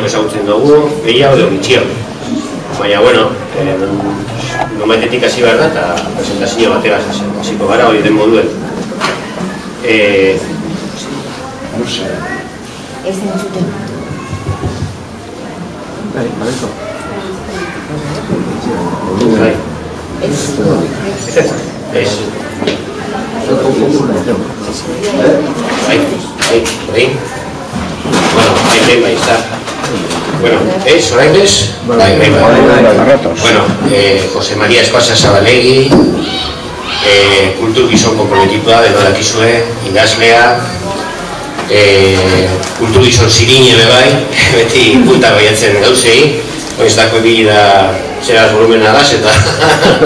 denok ezagutzen dugu, gehiago edo gutxiago. Baina, bueno, nomaitetik hasi behar da eta presentazio batera hasiko gara hori den moduen. Bueno, ahí está. Bueno, ¿Soraines? Bueno, Jose María Espasa Zabalegui, kultur gizon konprometitua, denodakizue, idazlea, kultur gizon zirine bebai, beti punta baiatzen gauzei, oiz dako ebili da zeraz volumena gaz eta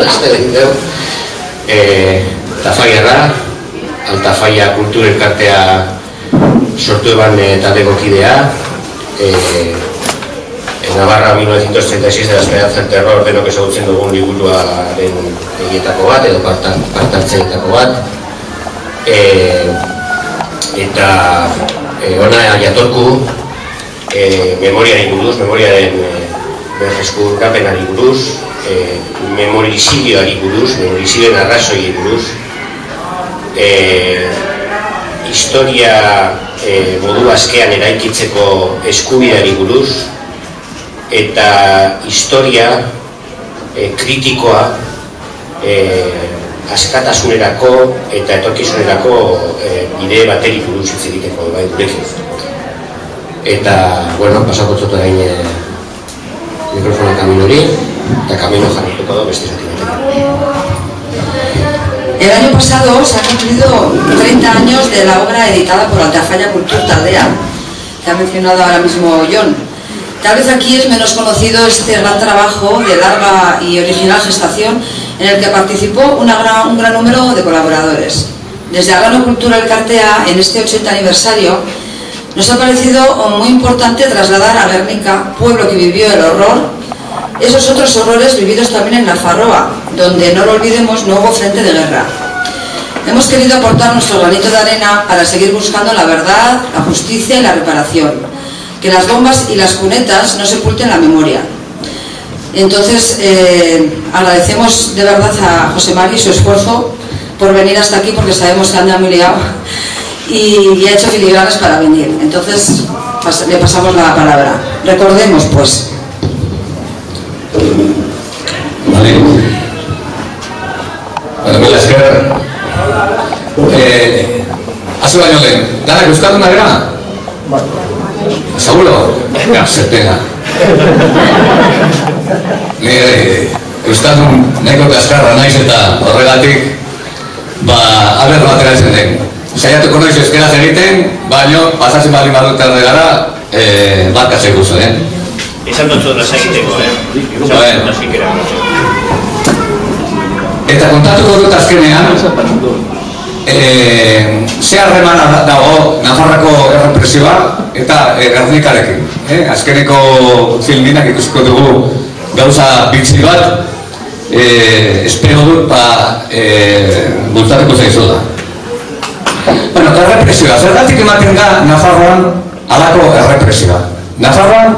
azte egiteu. Tafaiarra, Altafaia kultur elkartea sortu eban taldeko kidea, Navarra 1936 de la Esperanza del Terror denok ezagutzen dugun liburuaren egietako bat, edo partartzeetako bat. Eta ona jatorku memoriari buruz, memoriaren berreskurkapenari buruz, memorizibioari buruz, memorizibioen arrazoiari buruz, historia modu askean eraikitzeko eskubideari buruz, eta historia kritikoa askatasunerako eta etorkizunerako bide bateri buruz hitz egiteko bai gurekin. Eta, bueno, pasako txotu egin mikrofona kaminori, eta kamino jarrituko do beste zati batekin. El año pasado se han cumplido 30 años de la obra editada por Altafaia Kultur Taldea, que ha mencionado ahora mismo Jon. Tal vez aquí es menos conocido este gran trabajo de larga y original gestación en el que participó un gran número de colaboradores. Desde Arrano Kultura Elkartea, en este 80 aniversario, nos ha parecido muy importante trasladar a Gernika, pueblo que vivió el horror, esos otros horrores vividos también en Nafarroa, donde, no lo olvidemos, no hubo frente de guerra. Hemos querido aportar nuestro granito de arena para seguir buscando la verdad, la justicia y la reparación. Que las bombas y las cunetas no sepulten la memoria. Entonces, agradecemos de verdad a José Mari su esfuerzo por venir hasta aquí, porque sabemos que anda muy liado y ha hecho filigranas para venir. Entonces, le pasamos la palabra. Recordemos, pues. Vale. Bueno, mila esker. Hace baino lehen, danak euskalduna gara? ¿Seguro? Ya, se pega. Euskaldun nahiko kaskarra naiz eta horregatik aber batera ezen den. Saiatuko noiz euskeraz egiten, baino pasatzen bali badut tarde gara barkaz eguzo, Esan dutzu draz egiteko, Eta kontatuko dut azkenean, ze harremana dago Nafarrako errepresioa eta Gernikarekin. Azkeneko filminak ikusiko dugu gauza bitzi bat, espero dut bultatuko zaizu da. Bueno, errepresioa, zergatik ematen da Nafarroan halako errepresioa. Nafarroan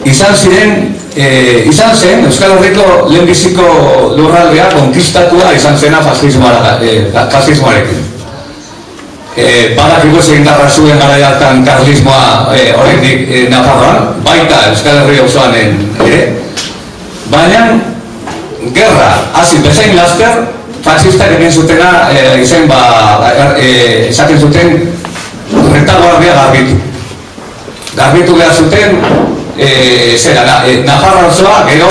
izan zen Euskal Herriko lehenbiziko lurraldea konkistatua izan zena fascismoarekin. Badakigu egindarra zuen garai hartan karlismoa oraindik Nafarroan, baita Euskal Herri osoan ere, baina gerra hasi bezain laster fascistak egin zutena esaten zuten retaguardia garbitu behar zuten Nafarroa osoa gero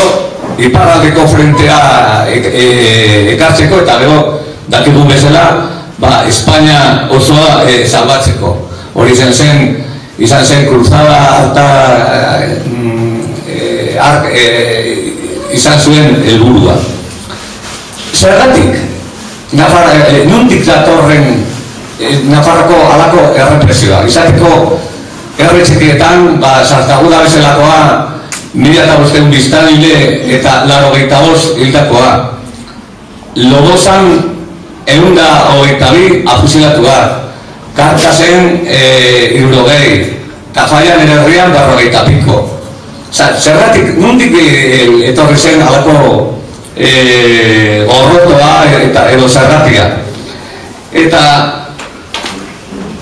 iparraldeko frentea ekartzeko eta gero dakigun bezala Espainia osoa salbatzeko. Hori izan zen cruzada eta izan zuen helburua. Zergatik nondik datorren Nafarroko halako errepresioa? Izateko herri txikietan, Sartaguda bezalakoa 1500 biztanle eta 85 hildakoa. Lodosan 122 afusilatua. Karkasen 60, Tafallan herrian 40 piko. Zergatik, nondik etorri zen halako gorrotoa edo zergatia. Eta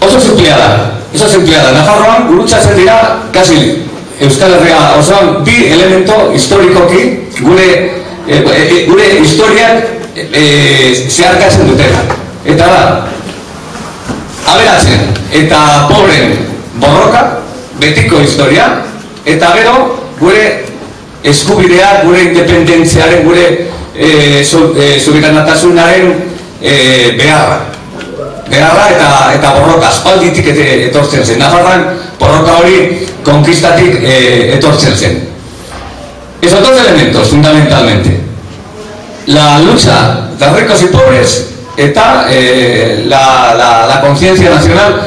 oso zinplea da. Nafarroan gurutzatzen dira, kasi Euskal Herria osoan, bi elemento historikoki gure historiak zeharkatzen dutela. Eta da, aberatzen eta pobren borroka, betiko historia, eta gero gure eskubideak, gure independentziaren, gure subiranotasunaren beharra eta borroka aspalditik etortzen zen. Nafarroan borroka hori konkistatik etortzen zen. Esos dos elementos, fundamentalmente. La lucha de ricos y pobres eta la conciencia nacional,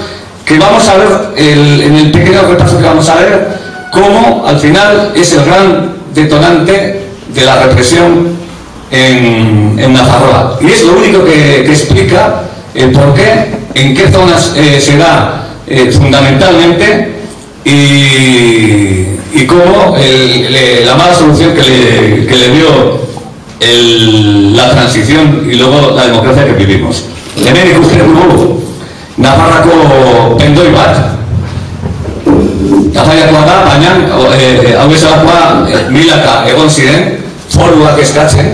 que vamos a ver en el pequeño repaso que vamos a ver, cómo al final es el gran detonante de la represión en Nafarroa. Y es lo único que explica el por qué, en qué zonas se da fundamentalmente y cómo la mala solución que le dio la transición y luego la democracia que vivimos. Hemen ikusten dugu Nafarrako pendoi bat, Tafaiakoa da, baina hau bezalakoa milaka egon ziren, foruak eskatzen,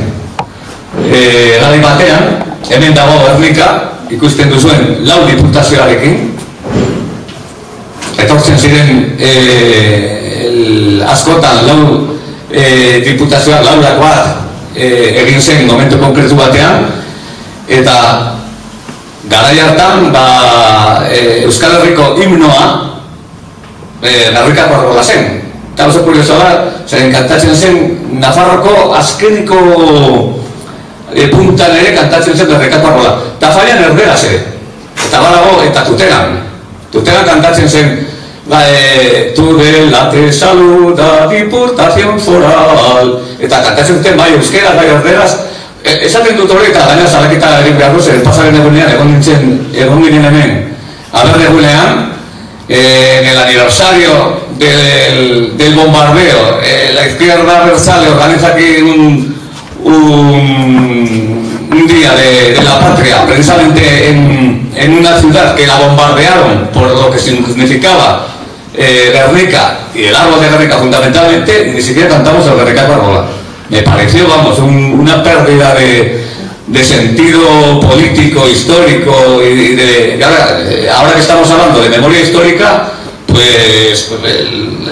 garai batean, hemen dago Gernika, ikusten duzuen 4 diputazioarekin, etortzen ziren askotan 4 diputazioak, 4 bat egin zen momentu konkretu batean, eta garai hartan Euskal Herriko himnoa Gernikako arrola zen. Eta oso kuriosoa da, zeren kantatzen zen Nafarroko azkeniko puntan ere kantatzen zen Gernikako arrola. Tafallan erderaz ere, eta badago, eta Tuteran kantatzen zen Tudela te saluda Diputación Foral, eta kantatzen zuten bai euskera, bai erderaz. Esaten dut hori eta gaina salaketa egin behar duzen, pasaren egunean egon ginen hemen aberdegunean, en el aniversario del bombardeo, la izquierda abertzale organiza aquí un día de la patria, precisamente en una ciudad que la bombardearon por lo que significaba Gernika y el árbol de Gernika fundamentalmente, y ni siquiera cantamos el Gernikako arrola. Me pareció, vamos, una pérdida de sentido político, histórico y ahora que estamos hablando de memoria histórica, pues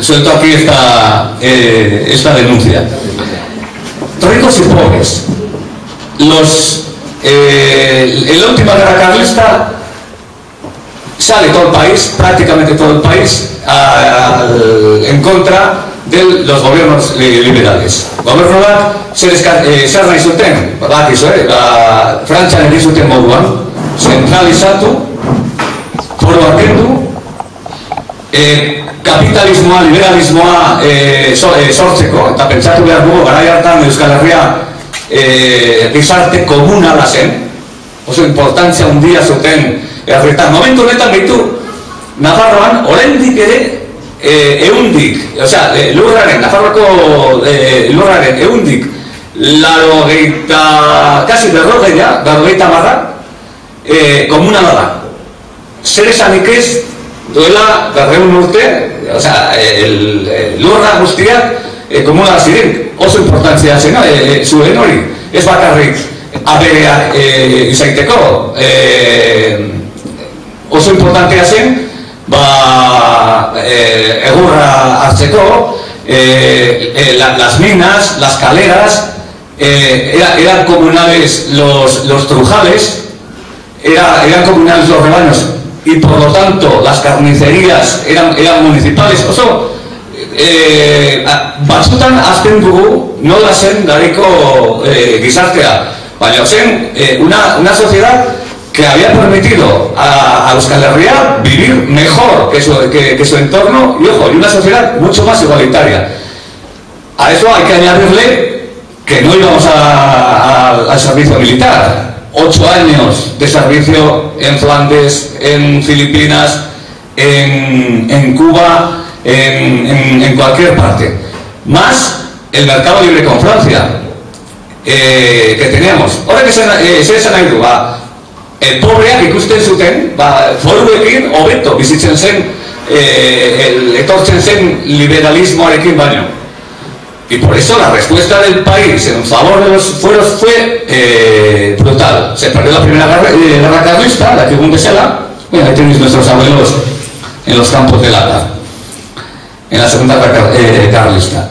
suelto aquí esta denuncia. Ricos y pobres. En la última guerra carlista sale todo el país, prácticamente todo el país, en contra de los gobiernos liberales. Gobernu bat zer nahi zuten, badakizu, Frantzian egin zuten moduan, zentralizatu, foroak kendu, kapitalismoa, liberalismoa sortzeko, eta pentsatu behar dugu, garai hartan Euskal Herria gizarte komunala zen, oso importantzia handia zuten herrietan. Momentu honetan behitu, Nafarroan, oraindik ere, lurraren, Nafarroako lurraren ehundik, kasi berrogeita marra, komunala da. Zer esanik ez, duela 200 urte, lurra guztiak komunala ziren, oso importantzia zen, zuen hori, ez bakarrik abereak izaiteko, oso importantea zen, egurra hartzeko, las minas, las caleras, eran comunales los trujales, eran comunales los rebaños, y por lo tanto las carnicerías eran municipales. Oso, batzutan azten dugu nola zen gariko gizartea, baina zen una sociedad que había permitido a Euskal Herria vivir mejor que su entorno y, ojo, y una sociedad mucho más igualitaria. A eso hay que añadirle que no íbamos al servicio militar. 8 años de servicio en Flandes, en Filipinas, en Cuba, en cualquier parte. Más el mercado libre con Francia que teníamos. Ahora que se esan nahi du, pobreak ikusten zuten, foruekin hobeto bizitzen zen, etortzen zen liberalismoarekin baino. Y por eso la respuesta del país en favor de los fueros fue brutal. Se perdió la primera guerra carlista, la que hubo en Besela. Bueno, ahí tenéis nuestros abuelos en los campos de Lata, en la segunda guerra carlista.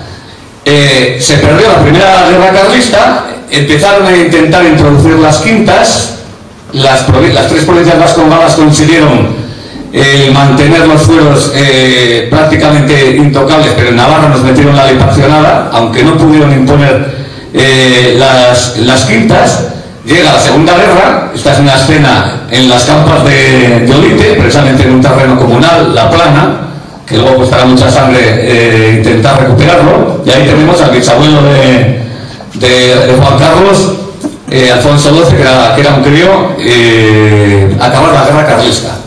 Se perdió la primera guerra carlista, empezaron a intentar introducir las quintas, las tres provincias vascongadas consiguieron mantener los fueros prácticamente intocables, pero en Navarra nos metieron la ley paccionada, aunque no pudieron imponer las quintas. Llega la Segunda Guerra, esta es una escena en las campas de Olite, precisamente en un terreno comunal, La Plana, que luego costará mucha sangre intentar recuperarlo, y ahí tenemos al bisabuelo de Juan Carlos, Alfonso XII, que era un crío, acabar la guerra carlista.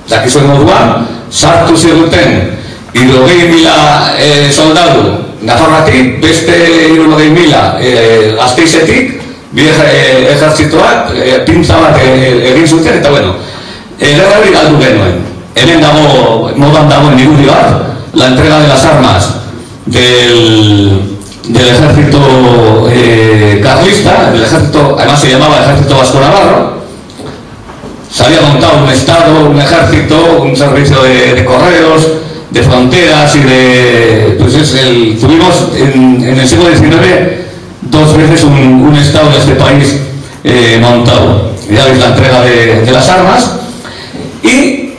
Dakizu moduan, sartu ziguten 70.000 soldadu Nafarroatik, beste 70.000 Gasteizetik, bi ejertzitoak pintza bat egin zuten, eta bueno, gerra hori galdu genuen. Hemen dago, modan dagoen irudi bat, la entrega de las armas del ejército carlista, el ejército, además se llamaba Ejército Vasco Navarro. Se había montado un estado, un ejército, un servicio de correos, de fronteras y de... Pues tuvimos en el siglo XIX 2 veces un estado de este país montado. Ya veis la entrega de las armas. Y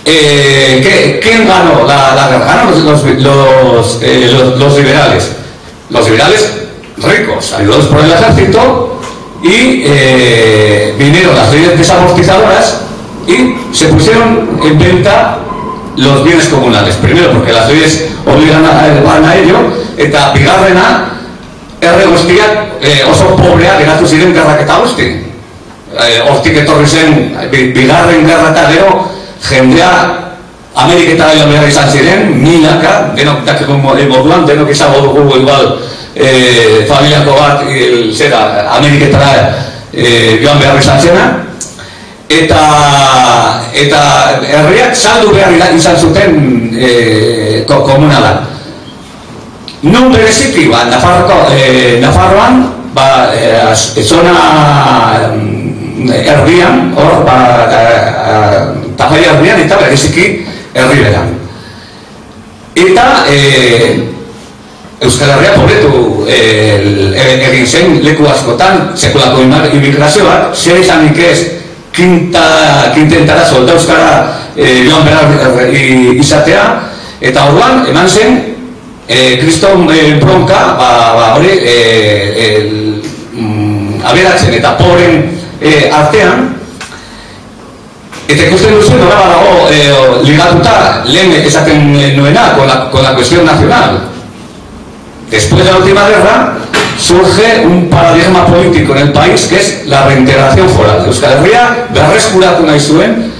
¿quién ganó la guerra? Ganaron los liberales. Los liberales ricos, ayudados por el ejército. Y vinieron las leyes desamortizadoras y se pusieron en venta los bienes comunales. Primero porque las leyes obligan a ello, eta bigarrena, herri guztiak oso pobreak geratu ziren gerrak eta guzti. Hortik etorri zen bigarren gerra eta gero jendea Ameriketara joan behar izan ziren, milaka, denok dakeko moduan, denok izango dugu igual familiako bat zera Ameriketara joan behar izan zena, eta herriak saldu behar izan zuten komunala. Non bereziki, Nafarroan, zona erdian, hor, Tafalla erdian eta bereziki herriberan. Eta Euskal Herria pobretu egin zen leku askotan, sekulako immigrazio bat, zer izanik ez kintentara, solda euskara joan behar izatea, eta orduan eman zen kriston bronka, hori aberatzen eta pobren artean, eta ikusten duzu nola badago ligatuta lehen esaten nuena con la cuestión nacional. Después de la última guerra surge un paradigma político en el país que es la reintegración foral. Euskal Herria berreskuratu nahi zuen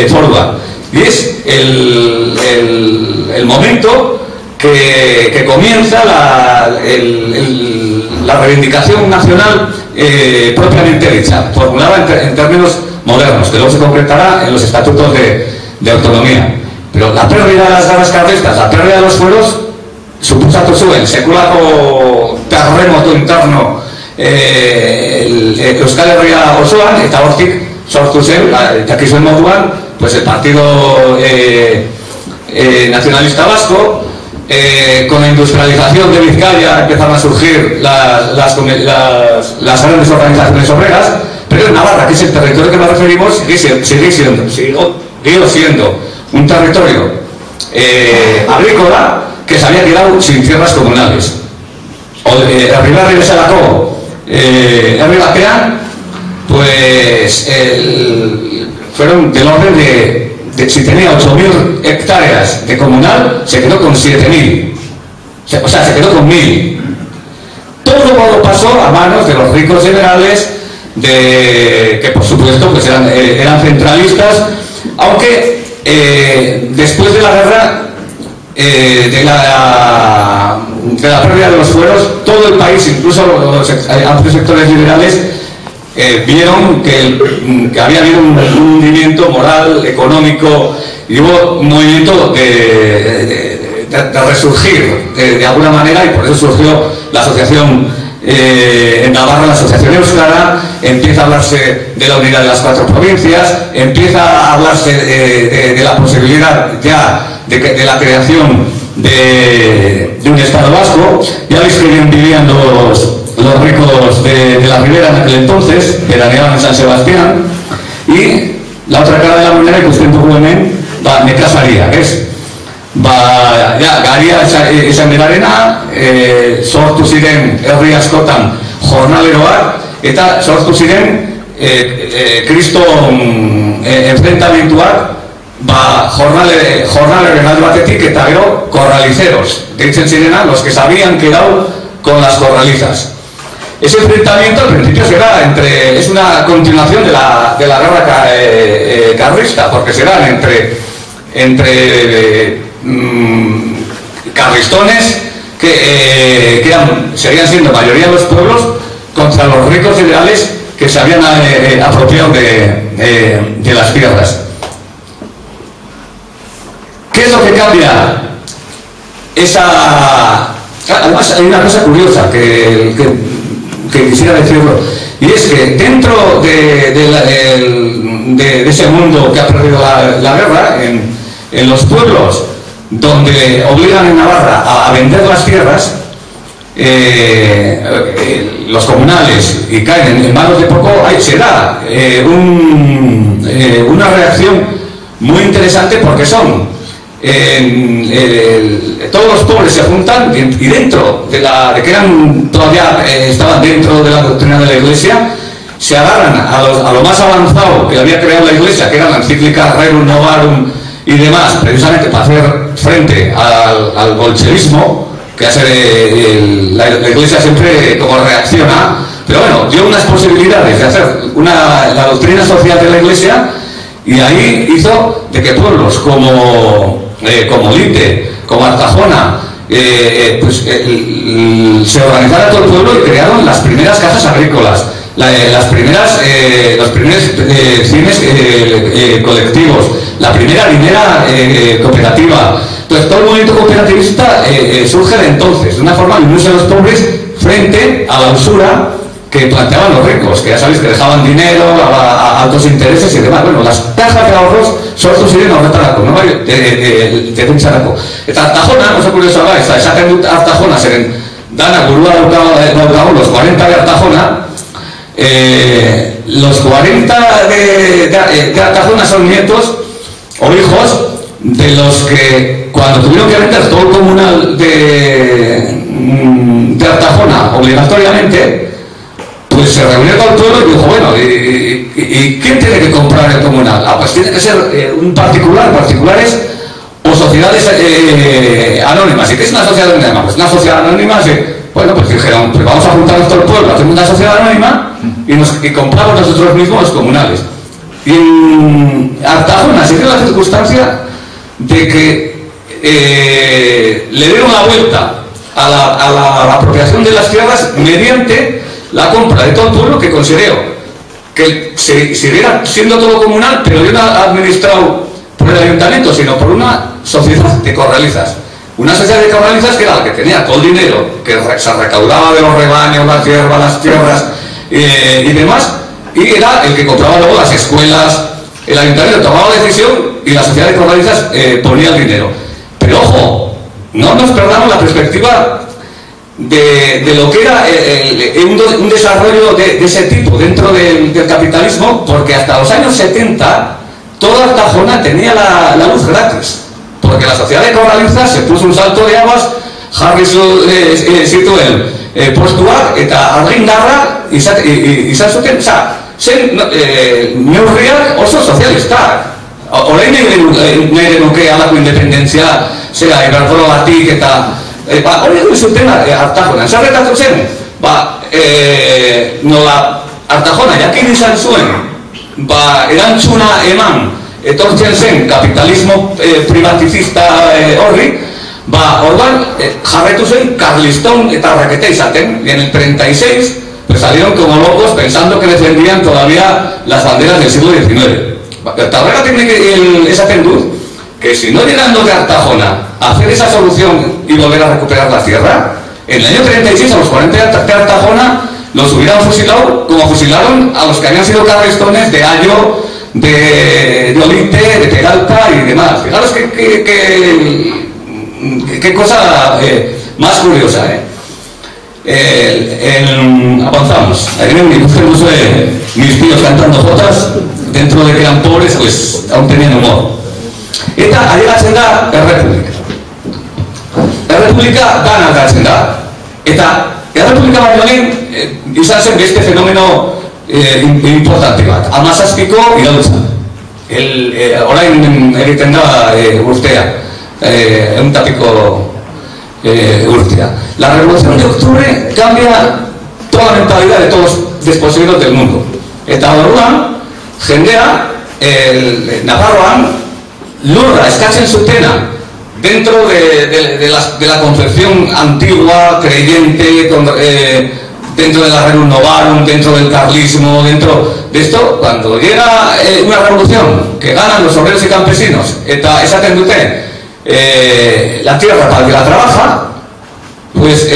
forua. Y es el momento que comienza la reivindicación nacional propiamente dicha, formulada en términos modernos, que luego se concretará en los estatutos de autonomía. Pero la pérdida de las guerras carlistas, la pérdida de los fueros, suposatu zuen sekulako terremoto interno Euskal Herria osoan, eta hortik sortu zen, dakizuen moduan, pues el Partido Nacionalista Vasco, con la industrialización de Vizcaya empezaron a surgir las grandes organizaciones obreras, pero en Navarra, que es el territorio que nos referimos, sigue siendo un territorio agrícola que se había quedado sin tierras comunales. Arriba de Besalako, herri batean, pues fueron del orden de si tenía 8.000 hectáreas de comunal, se quedó con 7.000. O sea, se quedó con 1.000. Todo pasó a manos de los ricos generales, que por supuesto pues eran centralistas, aunque después de la guerra, de la pérdida de los fueros, todo el país, incluso los amplios sectores liberales, vieron que había habido un hundimiento moral, económico, y hubo un movimiento de resurgir de alguna manera, y por eso surgió la asociación en Navarra, la asociación Euskara. Empieza a hablarse de la unidad de las 4 provincias, empieza a hablarse de la posibilidad ya de la creación de un Estado vasco. Ya veis que bien vivían los ricos de la Ribera en aquel entonces, veraneaban en San Sebastián, y la otra cara de la moneda ikusten dugu hemen, nekazaria, ez? Garia esan berarena, sortu ziren herri askotan jornaleroak, eta sortu ziren kriston enfrentamentuak, jornaleren alde batetik eta gero corraliceros, deitzen zirena, los que se habían quedado con las corralizas. Ese enfrentamiento al principio es una continuación de la guerra carlista, porque serán entre carlistones que seguían siendo mayoría de los pueblos contra los ricos liberales que se habían apropiado de las tierras. ¿Qué es lo que cambia Además hay una cosa curiosa que quisiera decirlo, y es que dentro de ese mundo que ha perdido la guerra, en los pueblos donde obligan en Navarra a vender las tierras, los comunales, y caen en manos de poco, se da una reacción muy interesante, porque son todos los pobres se juntan, y dentro de que eran todavía estaban dentro de la doctrina de la Iglesia, se agarran a lo más avanzado que había creado la Iglesia, que era la encíclica Rerum Novarum y demás, precisamente para hacer frente al bolchevismo, que hace la Iglesia siempre como reacciona, pero bueno, dio unas posibilidades de hacer la doctrina social de la Iglesia, y ahí hizo de que pueblos como Lite, como Artajona, se organizara todo el pueblo, y crearon las primeras casas agrícolas, los primeros cines colectivos, la primera harinera cooperativa. Entonces todo el movimiento cooperativista surge de entonces, de una forma de unirse a los pobres frente a la usura que planteaban los ricos, que ya sabéis que dejaban dinero a altos intereses y demás. Bueno, las cajas de ahorros sortu ziren horretarako, no? Defentsarako. Eta Artajona, oso kuriosoa da, esaten dut Artajona, zeren dana burua daukagu, los 40 de Artajona. Los 40 de Artajona son nietos o hijos de los que, cuando tuvieron que vender todo el comunal de Artajona obligatoriamente, pues se reunió todo el pueblo y dijo, bueno, ¿y quién tiene que comprar el comunal? Pues tiene que ser un particulares o sociedades anónimas. ¿Y qué es una sociedad anónima? Pues una sociedad anónima, bueno, pues dijeron, pues vamos a juntarnos todo el pueblo, hacemos una sociedad anónima y compramos nosotros mismos los comunales. Y en Artajona se dio la circunstancia de que le dieron la vuelta a la apropiación de las tierras mediante la compra de todo el pueblo, que consideró que siguiera siendo todo comunal, pero no administrado por el ayuntamiento, sino por una sociedad de corralizas. Una sociedad de corralizas que era la que tenía todo el dinero que se recaudaba de los rebaños, las tierras y demás, y era el que compraba luego las escuelas. El ayuntamiento tomaba la decisión y la sociedad de corralizas ponía el dinero. Pero ojo, no nos perdamos la perspectiva de lo que era un desarrollo de ese tipo dentro del capitalismo, porque hasta los años 70 toda Artajona tenía la luz gratis, porque la sociedad de corralizas se puso un salto de aguas, jarri zituen postuak eta argindarra izan zuten, zen neurriak oso sozialistak. Orain nahi genuke halako independentzia, zera Iberdrolatik eta hori egin zuten Artajonan. Zer gertatu zen? Nola Artajona jakin izan zuen erantzuna eman etortzen zen kapitalismo privatizista horri, orduan jarretu zen Carliston eta raketa izaten, y en el 36 pues salieron como locos pensando que defendían todavía las banderas del siglo XIX. Eta horregatik esaten dut, que si no llegan los de Artajona a hacer esa solución y volver a recuperar la tierra, en el año 36 a los 40 de Artajona los hubieran fusilado como fusilaron a los que habían sido carlistones de Ayo, de Olite, de Peralta y demás. Fijaros qué cosa más curiosa, avanzamos. Ahí ven mis tíos cantando jotas, dentro de que eran pobres, pues aún tenían humor. Eta ailegatzen da Errepublika. Errepublika dana aldatzen da. Eta Errepublika baino lehen izan zen beste fenomeno importante bat. 17ko iraultza. Orain egiten da urtea. 100 urtea. La Revolución de Octubre cambia toda la mentalidad de todos los desposeídos del mundo. Eta orduan, jendea, Nafarroan, lurra eskatzen zutena dentro de la concepción antigua, creyente, dentro de la Rerum Novarum, dentro del carlismo, dentro de esto, cuando llega una revolución que ganan los obreros y campesinos, eta esaten dute la tierra para el que la trabaja, pues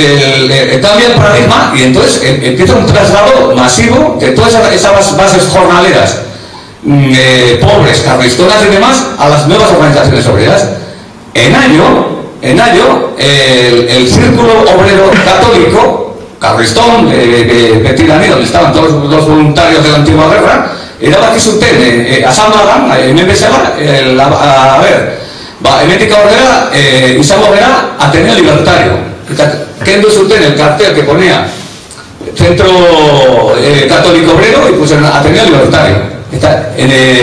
cambia el paradigma y entonces empieza un traslado masivo de todas esas bases jornaleras pobres, carlistonas y demás a las nuevas organizaciones obreras. En Ayo el círculo obrero católico, Carlistón, Betirani, donde estaban todos los voluntarios de la antigua guerra, erabaki zuten asamladan, hemen bezala, a ver, hemetik aurrera izango gera Ateneo Libertario. Kendu zuten el cartel que ponía Centro Católico Obrero y pusieron Ateneo Libertario. Eta,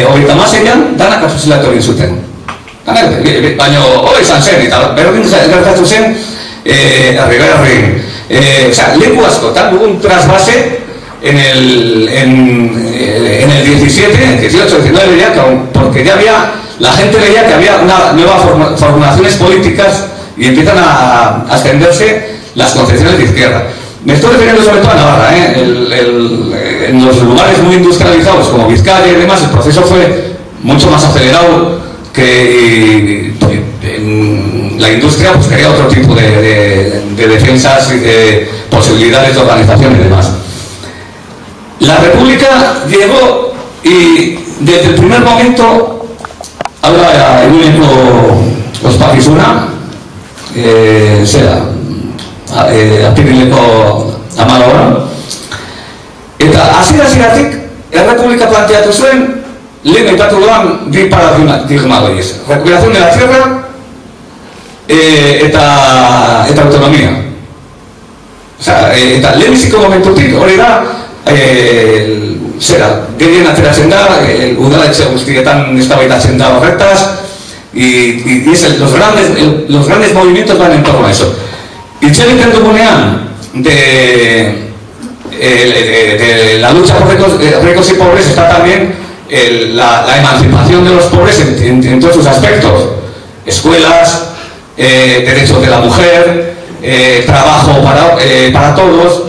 hogeita maseian, danak fusilatu egin zuten. Baina, hori izan zen, eta berdin gertatu zen, herri. Leku asko, hubo un trasvase en el 17, 18, 19 ya, porque ya había, la gente veía que había nuevas formulaciones políticas y empiezan a extenderse las concepciones de izquierda. Me estoy refiriendo sobre todo a Navarra, en los lugares muy industrializados como Vizcaya y demás, el proceso fue mucho más acelerado que la industria pues quería otro tipo de defensas y de posibilidades de organización y demás. La República llegó y desde el primer momento habla el único ospakizuna, apirileko 14 eta hasieratik Errepublika planteatu zuen lehen aipatu duan bi paradigma horiez, recuperación de la tierra eta autonomía. Eta lehenbiziko momentutik hori da gehien ateratzen da, udaletxe guztietan eztabaidatzen da horretaz y los grandes movimientos van en torno a eso. Hitz egiten dugunean de la lucha por ricos y pobres está también la emancipación de los pobres en todos sus aspectos. Escuelas, derechos de la mujer, trabajo para todos,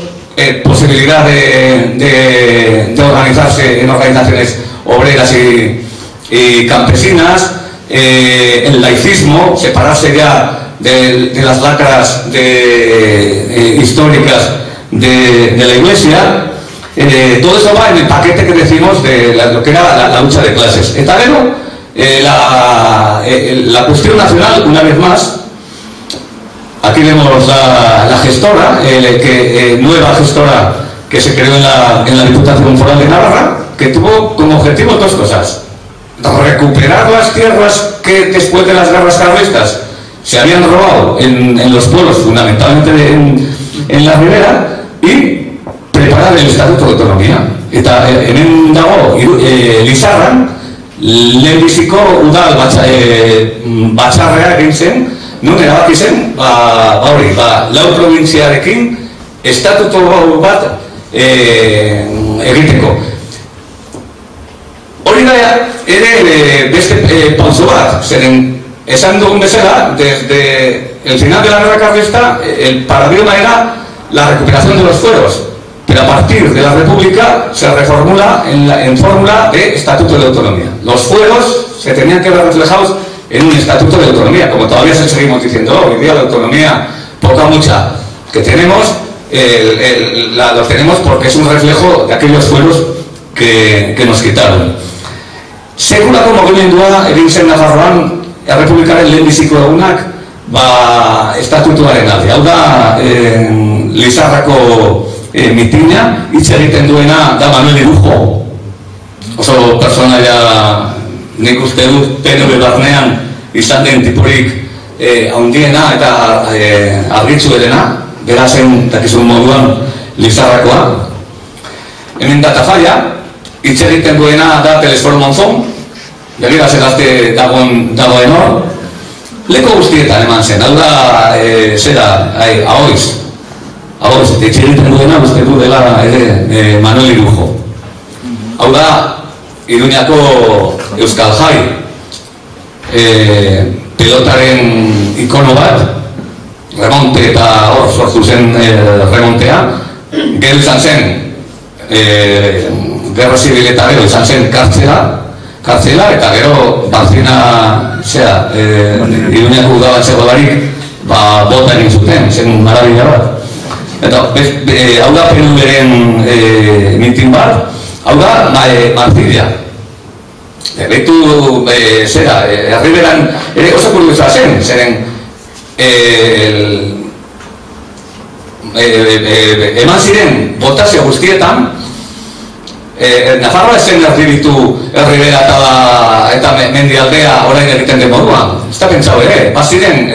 posibilidad de organizarse en organizaciones obreras y campesinas, el laicismo, separarse ya de las lacras históricas de la Iglesia. Todo eso va en el paquete que decimos de lo que era la lucha de clases. Eta gero, la cuestión nacional, una vez más, aquí vemos la gestora, nueva gestora que se creó en la Diputación Foral de Navarra, que tuvo como objetivo dos cosas: recuperar las tierras que después de las guerras carlistas se habían robado en los pueblos, fundamentalmente en la ribera, y preparar el Estatuto de Autonomía. Eta hemen dago Lizarran, lehenbiziko udal batzarrea egin zen, non erabaki zen, lau probintziarekin estatuto bat egiteko. Hori da ere beste pauso bat, zeren esan dugun bezala, desde el final de la guerra carlista, el paradigma era la recuperación de los fueros, pero a partir de la República se reformula en fórmula de Estatuto de Autonomía. Los fueros se tenían que ver reflejados en un Estatuto de Autonomía, como todavía se seguimos diciendo hoy día. La autonomía, poca mucha que tenemos, los tenemos porque es un reflejo de aquellos fueros que nos quitaron. Sekulako mugimendua egin zen Nafarroan Errepublikaren lehenbiziko egunak estatutuaren alde. Hau da Lizarrako mitina, hitz egiten duena da Manuel Irujo, oso personaia nik uste dut PNV barnean izan den tipurik handiena eta argitzuelena, bera zen dakizun moduan Lizarrakoa. Hemen da Tafalla, hitz egiten duena da Telesforo Monzón, begira zegazte dagoen hor, leko guztietan eman zen, hau da, ahoiz, eta hitz egiten duena uste du dela Manuel Irujo. Hau da, Iruñako Euskal Jai, pelotaren ikono bat, remonte eta hor sortu zen remontea, gero izan zen, Gerra Zibil eta gero izan zen kartzela eta gero Bartzina Iruñako udabatzeko barik bota egin zuten, zen marabila bat. Eta hau da PNV-ren mitin bat, hau da Martiria. Behitu herriberan ere oso kuriosoa zen, zeren eman ziren botazio guztietan, Nafarroa esen erdibitu herribera eta mendialdea orain egiten den moduan. Ez da pentsau ere, baziren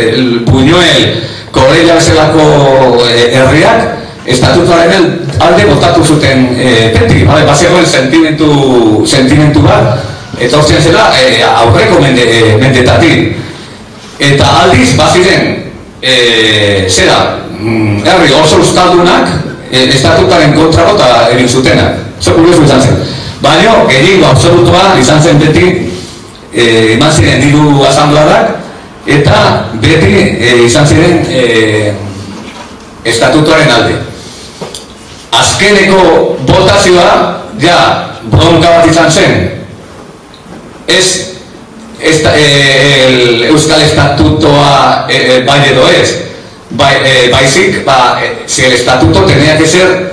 Buñuel, Correia bezalako herriak estatutuaren alde botatu zuten beti, bazegoen sentimentu bat, eta hortzen zela aurreko mendetatik. Eta aldiz baziren herri oso euskaldunak estatutaren kontra bota egin zutenak. Zo kurioso izan zen. Baina, gehiago absolutua izan zen beti eman ziren hiru asambladak eta beti izan ziren estatutuaren alde. Azkeneko botazioa, bronka bat izan zen, Euskal Estatutoa bai edo ez, baizik, si el estatuto tenía que ser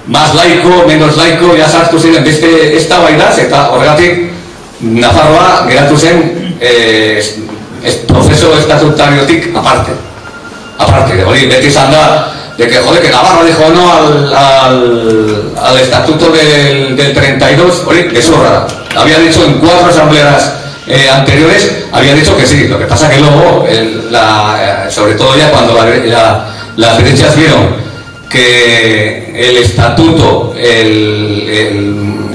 más laico, menos laico, sartu ziren beste eztabaidaz, eta horregatik Nafarroa geratu zen prozeso estatutariotik aparte. Hori beti izan da de que Navarra dijo no al estatuto del 32, hori gezurra. Había dicho en 4 asambleas anteriores, había dicho que sí. Lo que pasa que luego, sobre todo ya cuando las derechas vieron que el estatuto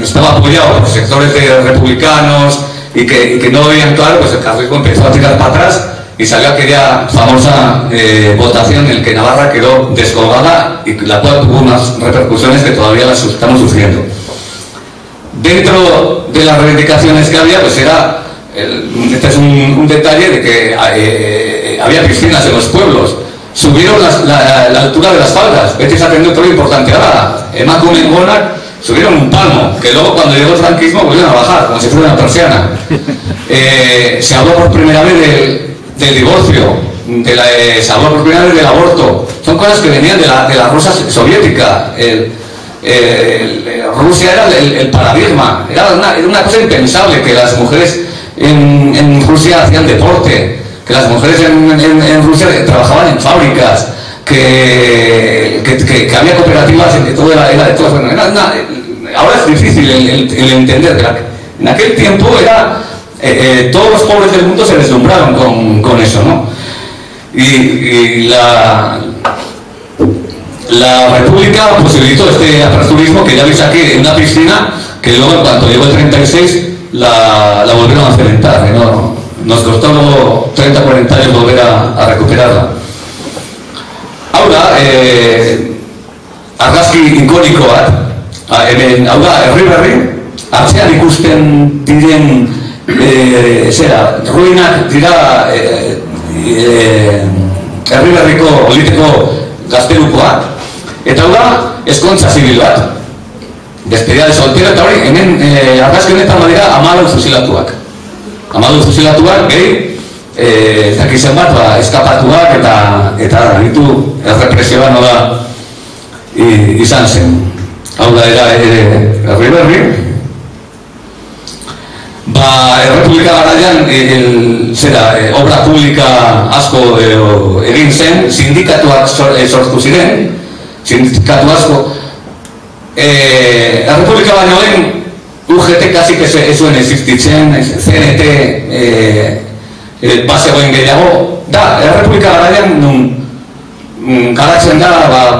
estaba apoyado por sectores de republicanos y que no lo veían claro, pues el carlismo empezó a tirar para atrás y salió aquella famosa votación en la que Navarra quedó descolgada y la cual tuvo unas repercusiones que todavía las estamos sufriendo. Dentro de las reivindicaciones que había, pues este es un detalle de que había piscinas en los pueblos. Subieron la altura de las faldas. Betis atendió todo lo importante. Ahora, Emakume en Gonak subieron un palmo, que luego cuando llegó el franquismo volvieron a bajar, como si fuera una persiana. Se habló por primera vez del divorcio, se habló por primera vez del aborto. Son cosas que venían de la Rusia soviética. Rusia era el paradigma. Era una cosa impensable que las mujeres en Rusia hacían deporte, que las mujeres en Rusia trabajaban en fábricas, que había cooperativas, que todo era de todas. Bueno, ahora es difícil el entender. En aquel tiempo todos los pobres del mundo se deslumbraron con eso, ¿no? Y la República posibilitó este aperturismo que ya veis aquí en una piscina, que luego en cuanto llegó el 36 la volvieron a cementar, ¿no? Nos costó luego 30-40 años volver a recuperarla. Ahora, argazki ikoniko bat, hau da, herri berri, atzean ikusten diren ruinak dira herri berriko oliteko gaztelukoa, eta hau da eskontza zibil bat, despedida de soltero, eta hori hemen argazki honetan badira 14 fusilatuak, 14 fusilatuak gehi ez dakizen bat eskapatuak eta ditu errepresioa nola izan zen. Hau da era herri berri. Errepublika garaian obra publika asko egin zen, sindikatuak sortu ziren, sindikatu asko. Errepublika baino lehen UGT kasik ez zuen existitzen, CNT bazegoen gehiago, da, errepublika garaian garatzen da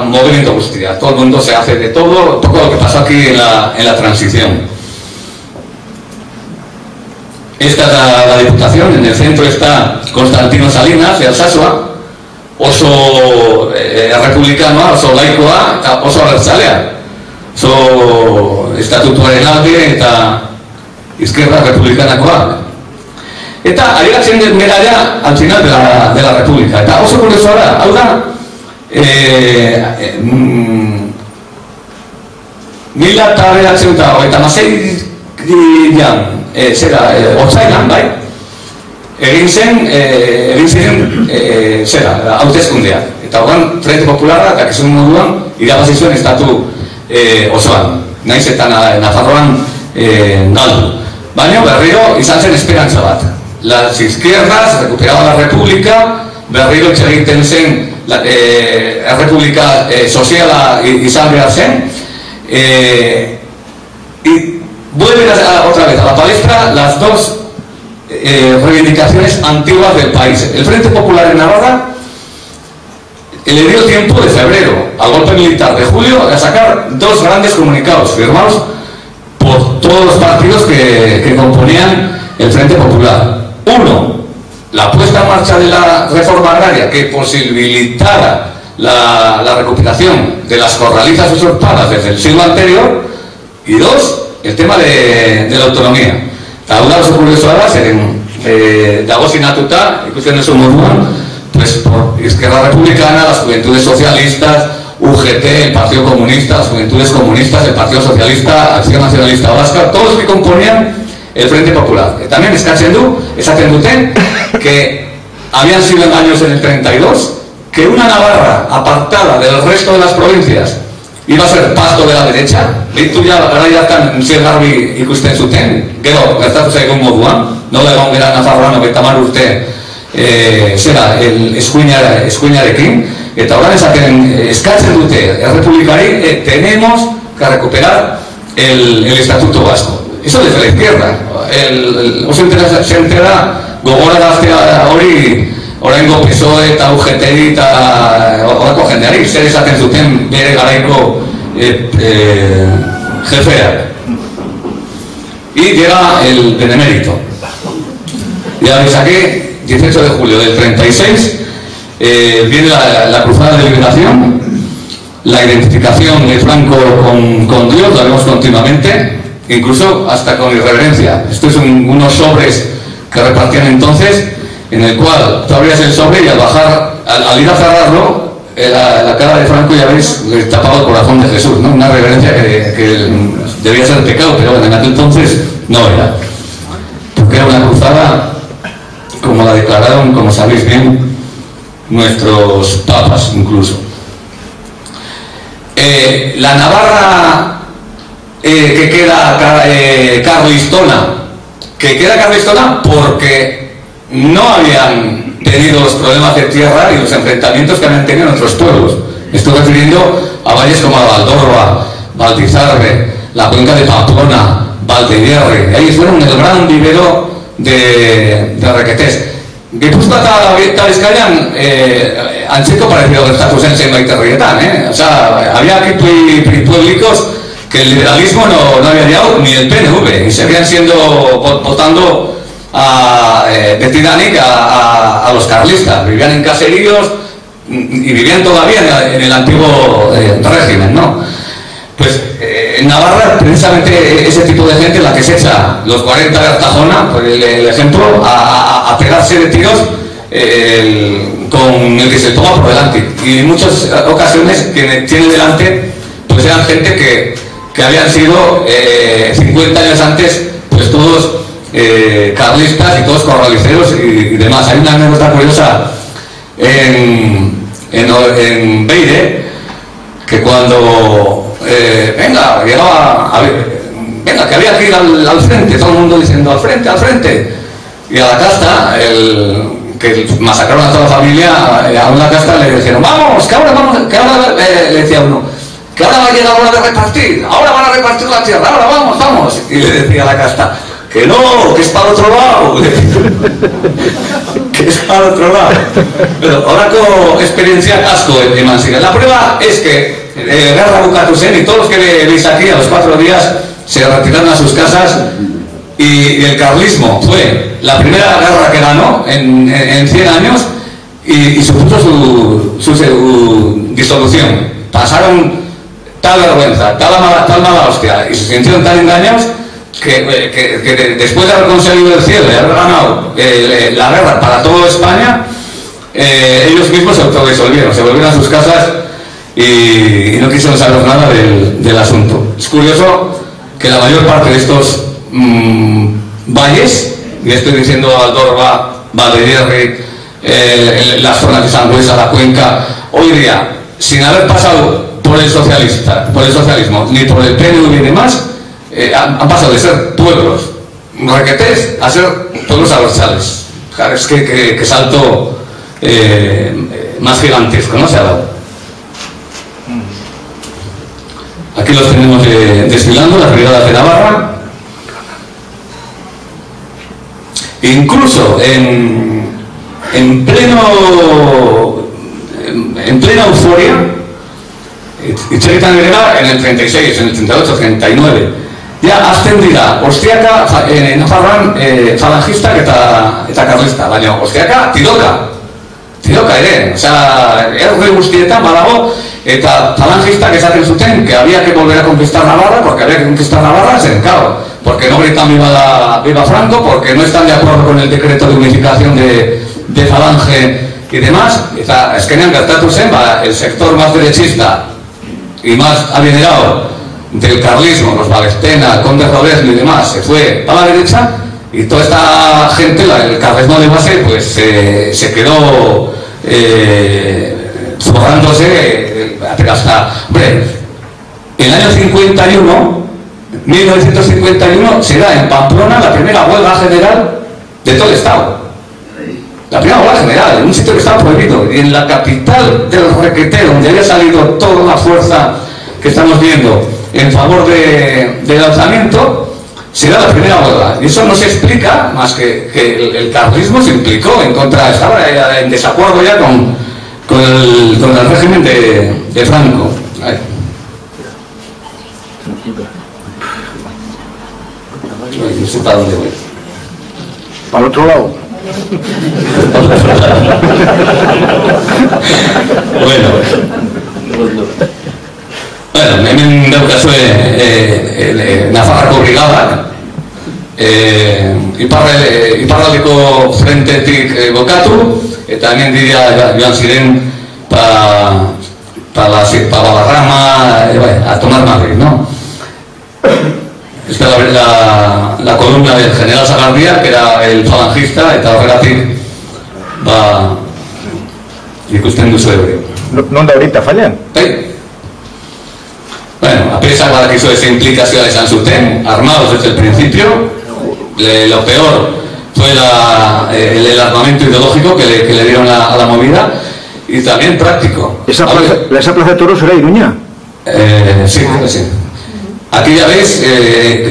movimiento guztia, todo el mundo se hace de todo lo que pasó aquí en la transición. Esta es la diputación, en el centro está Constantino Salinas, de Alsasua, oso republicanoa, oso laikoa, eta oso abertzalea, oso estatutuaren alde eta izquierda republikanakoa. Eta arigatzen den bera ya al final de la república, eta oso kuriosoa da, hau da, 1986 otzailan, bai? Egin ziren hauteskundea. Eta horren Frente Popularra, eta kizun moduan, irabazi zuen estatu osoan. Naiz eta Nafarroan galdu. Baina berriro izan zen esperantza bat. Las izquierdas recuperaban la república, berriro egiten zen república soziala izan behar zen. Y vuelven otra vez a la palestra las dos reivindicaciones antiguas del país. El Frente Popular en Navarra le dio tiempo de febrero al golpe militar de julio a sacar dos grandes comunicados firmados por todos los partidos que componían el Frente Popular. Uno, la puesta en marcha de la reforma agraria que posibilitara la recuperación de las corralizas usurpadas desde el siglo anterior, y dos, el tema de la autonomía. Eta hau da oso kuriosoa da, zeren dago sinatuta, ikusten duzu moduan, pues por Izquierda Republicana, las Juventudes Socialistas, UGT, el Partido Comunista, las Juventudes Comunistas, el Partido Socialista, Acción Nacionalista Vasca, todos los que componían el Frente Popular. También esaten duten que habían sido engaños en el 32, que una Navarra apartada del resto de las provincias iba a ser pasto de la derecha, leitu ja, gara jartan zer garbi ikusten zuten, gero, gertatu zaigun moduan, nola egon gara Nafarroan 30 urte eskuinarekin, eta horren eskatzen dute errepublikari, tenemos que recuperar el Estatuto Vasco. Eso desde la izquierda. Oso entera gogora gaztea hori oraingo PSOE eta UGT eta horako jendeari, zer esaten zuten bere garaiko jefeak. Y llega el benemérito. Ya veis aquí, 18 de julio del 36, viene la cruzada de liberación, la identificación de Franco con Dios, la vemos continuamente, incluso hasta con irreverencia. Estos son unos sobres que repartían entonces, en el cual tú abrías el sobre y al bajar, al ir a cerrarlo, la cara de Franco ya veis tapado el corazón de Jesús, ¿no? Una reverencia que debía ser pecado, pero bueno, en aquel entonces no era, porque era una cruzada como la declararon, como sabéis bien, nuestros papas incluso. La Navarra que queda carlistona porque no habían tenido los problemas de tierra y los enfrentamientos que habían tenido en otros pueblos. Me estoy refiriendo a valles como Valdorba, Valdizarbe, la cuenca de Pamplona, Valdevierre. Ahí fueron el gran vivero de requetés. Gipuzkoa eta Bizkaian antzeko parecido gertatu zen zenbait herrietan, o sea, había aquí pueblicos que el liberalismo no había llegado ni el PNV y seguían votando de Titanic a los carlistas. Vivían en caseríos y vivían todavía en el antiguo régimen, ¿no? Pues en Navarra, precisamente ese tipo de gente, la que se echa los 40 de Artajona, por el ejemplo, a pegarse de tiros con el que se toma por delante. Y en muchas ocasiones quien tiene delante, pues eran gente que habían sido 50 años antes, pues todos carlistas y todos corraliceros y demás. Hay una anécdota curiosa en Beire, que cuando venga, que había que ir al frente, todo el mundo diciendo al frente, y a la casta, que masacraron a toda la familia, a una casta le dijeron, vamos, que ahora le decía uno, que ahora va a llegar la hora de repartir, ahora van a repartir la tierra, ahora vamos, y le decía a la casta, que no, que es para otro lado, que es para otro lado. Pero ahora con experiencia casco de Mansiga. La prueba es que Guerra Bukatuzen y todos los que veis aquí a los 4 días se retiraron a sus casas y el carlismo fue la primera guerra que ganó en 100 años y supuso su disolución. Pasaron tal vergüenza, tal mala hostia y se sintieron tan engañados que después de haber conseguido el cielo, de haber ganado la guerra para toda España, ellos mismos se autodisolvieron, se volvieron a sus casas y no quisieron saber nada del asunto. Es curioso que la mayor parte de estos valles, y estoy diciendo Aldorba, Valderrey, las zonas de Sangüesa, la Cuenca, hoy día, sin haber pasado por el socialismo, ni por el PNV y demás, han pasado de ser pueblos requetés a ser pueblos arrozales. Es que salto más gigantesco, ¿no? Se ha dado. Aquí los tenemos desfilando, las brigadas de Navarra. Incluso en plena euforia, Itxaita Negrera en el 36, en el 38, 39, ja ascendira Ostiaka Nafarroan falangista eta karlista, baina Ostiaka tiroka ere, osea, erre guztietan badago, eta falangistak esaten zuten que había que volver a conquistar Navarra, porque había que conquistar Navarra, claro, porque no gritan viva Franco, porque no están de acuerdo con el decreto de unificación de Falange y demás. Eta eskenean gertatu zen, el sector más derechista y más adinerado del carlismo, los Balestena, Conde Rodezno y demás, se fue para la derecha y toda esta gente, el carlismo de base, pues se quedó forrándose hasta, hombre, el año 1951 se da en Pamplona la primera huelga general de todo el Estado. La primera huelga general, en un sitio que estaba prohibido, y en la capital del requetero, donde había salido toda la fuerza que estamos viendo en favor del alzamiento, se da la primera huelga. Y eso no se explica más que el carlismo se implicó en contra, estaba en desacuerdo ya con el régimen de Franco. No sé para dónde voy. Para el otro lado. Bueno, hemen daukazue Nafarrako brigada, iparraldeko frentetik bokatu, eta hemen dira joan ziren para Balarrama, a tomar Madrid, ¿no? Esta es la columna del general Sagardía, que era el falangista, eta horregatik ikusten duzu ebre. Non da ahorita fallan? Bueno, a pesar de que esa implicación izan zuten, armados desde el principio, lo peor fue el armamento ideológico que le dieron a la movida y también práctico. ¿Esa plaza de toros era Iruña? Sí, creo que sí. Aquí ya veis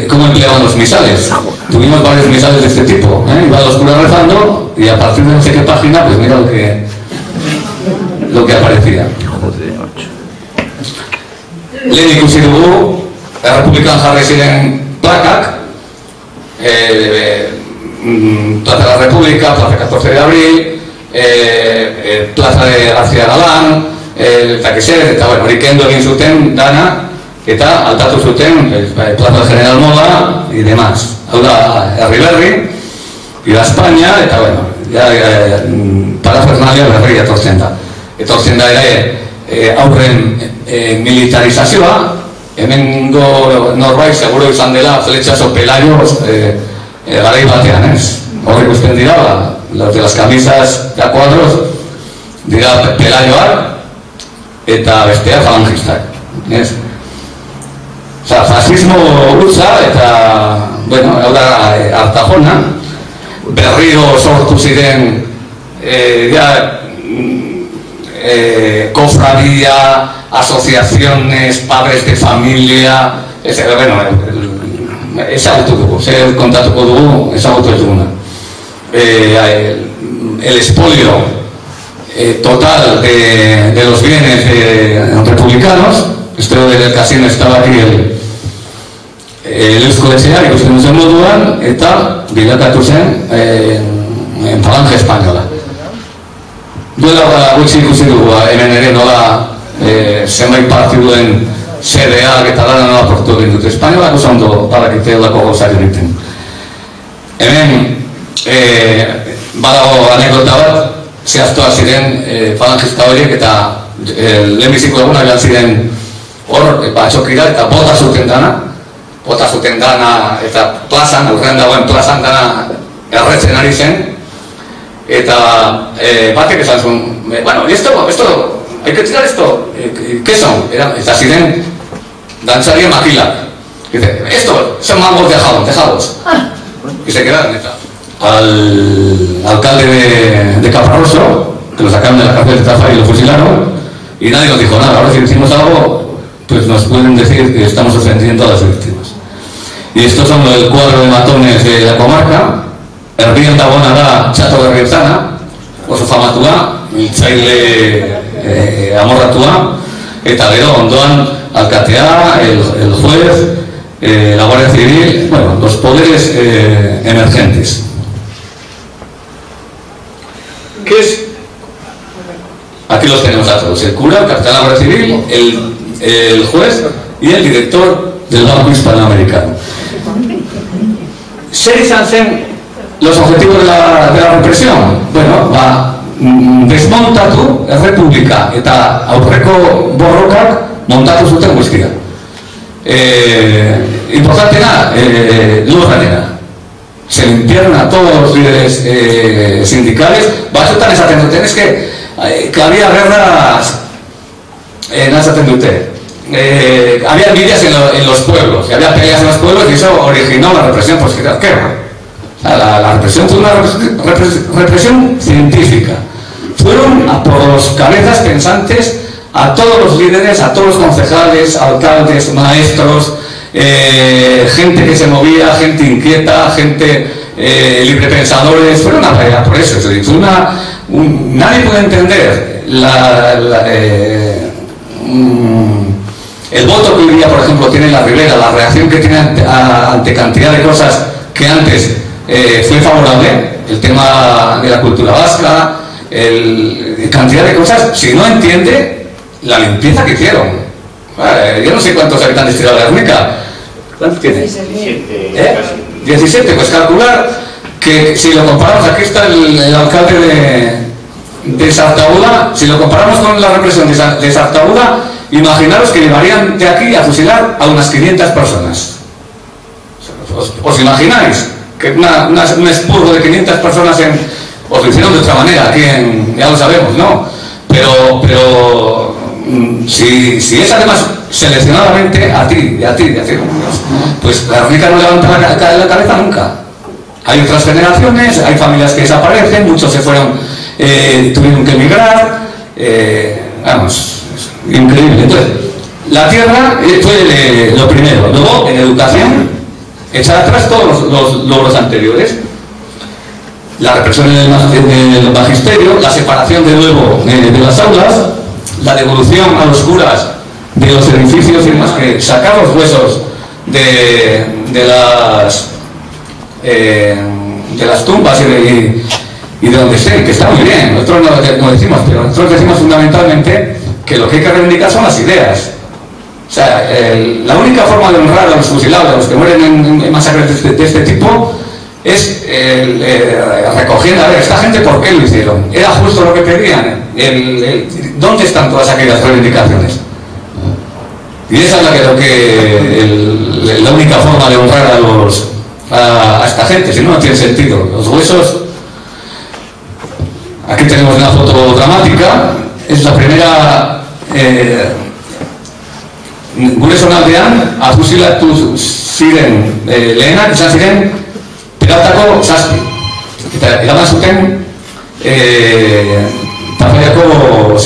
cómo empleaban los misales. Tuvimos varios misales de este tipo. Iban los curas rezando y a partir de no sé qué página, pues mira lo que aparecía. Lehen ikusi dugu, Errepublikan jarri ziren plakak, Plaza de la República, Plaza 14 de Abril, Plaza de García Galán, eta bueno, hori kendu egin zuten dana, eta altatu zuten Plaza General Moda y demás. Hau da, herri-berri, ida España, eta bueno, parafernalia berria etortzen da. Etortzen da ere aurren militarizazioa, hemengo norbait seguro izan dela Fletxaso Pelayoz garai batean, ez? Horrek usten dira, los de las camisas de a cuadros dira Pelayoak eta bestea falangistak, ez? Osa, fascismo gutza eta, bueno, hau da, Artajona, berriro sortu ziren, cofradía, asociaciones, padres de familia, bueno, ezagutu dugu, zer kontatuko dugu, ezagutu ez duguna. El expolio total de los bienes republicanos, esto del casino estaba aquí el Eusko Etxeak ikusten zen moduan, eta bilakatu zen en Falange Española. Duela gutxi ikusi dugu, hemen ere nola zenbait partiduen sedeak eta dana nola portu egin dute. Espainolak oso ondo badakite olako gauzak egiten. Hemen badago anekdota bat, zehaztoa ziren falangista horiek eta lehenbiziko egunak joan ziren hor batxokira eta bota zuten dana eta plazan, aurrean dagoen plazan dana erretzen ari zen. Eta batek esan zuen, bueno, esto, hay que tirar esto, ¿qué son? Eta ziren dantzarien makilak. Dice, esto son mangos dejados. Y se quedaron, eta. Al alcalde de Caparroso, que lo sacaron de la cárcel de Tafalla y lo fusilaron, y nadie nos dijo nada. Ahora si decimos algo, pues nos pueden decir que estamos ofendiendo a las víctimas. Y estos son el cuadro de matones de la comarca. Erdien dagoena da Txato Berriozana, oso famatua, hiltzaile amorratua, eta gero ondoan alkatea, el juez, la Guardia Civil, bueno, los poderes emergentes. ¿Qué es? Aquí los tenemos a todos, el cura, el capitán de la Guardia Civil, el juez y el director del Banco Hispanoamericano. Zer izan zen los objetivos de la represión? Bueno, desmontatu errepublika eta aurreko borrokak montatu zuten guztia. Importantena, lurrarena. Se limpiaron a todos los líderes sindicales. Batzutan esaten duten, es que había guerras, no esaten dute. Había envidias en los pueblos, había peleas en los pueblos y eso originó la represión posguerra. La represión fue una represión científica. Fueron a por los cabezas pensantes, a todos los líderes, a todos los concejales, alcaldes, maestros, gente que se movía, gente inquieta, gente librepensadores. Fueron a pelear por eso. Nadie puede entender el voto que hoy día, por ejemplo, tiene la Ribera, la reacción que tiene ante cantidad de cosas que antes fue favorable, el tema de la cultura vasca, cantidad de cosas. Si no entiende la limpieza que hicieron, yo no sé cuántos habitantes tiene la Guernica. ¿Cuántos tiene? 17, pues calcular que si lo comparamos, aquí está el alcalde de Sartaúda, si lo comparamos con la represión de Sartaúda, imaginaros que llevarían de aquí a fusilar a unas 500 personas. ¿Os imagináis? Que un expurgo de 500 personas os lo hicieron de otra manera, aquí ya lo sabemos, ¿no? Pero si es además seleccionadamente a ti, pues la Guernica no levanta la cabeza nunca. Hay otras generaciones, hay familias que desaparecen, muchos se fueron, tuvieron que emigrar, vamos, increíble. Entonces, la tierra fue lo primero. Luego, en educación, echar atrás todos los logros anteriores, la represión en el magisterio, la separación de nuevo de las aulas, la devolución a los curas de los edificios y demás, que sacar los huesos de las tumbas y de donde estén, que está muy bien. Nosotros no decimos, pero nosotros decimos fundamentalmente que lo que hay que reivindicar son las ideas. O sea, la única forma de honrar a los fusilados, a los que mueren en masacres de este tipo, es recogiendo, a ver, esta gente, ¿por qué lo hicieron? ¿Era justo lo que pedían? ¿Dónde están todas aquellas reivindicaciones? Y esa es la única forma de honrar a esta gente, si no, no tiene sentido. Los huesos, aquí tenemos una foto dramática, es la primera gure zonaldean afusilatu ziren lehenak izan ziren piratako 7. Eta eraman zuten Tafallako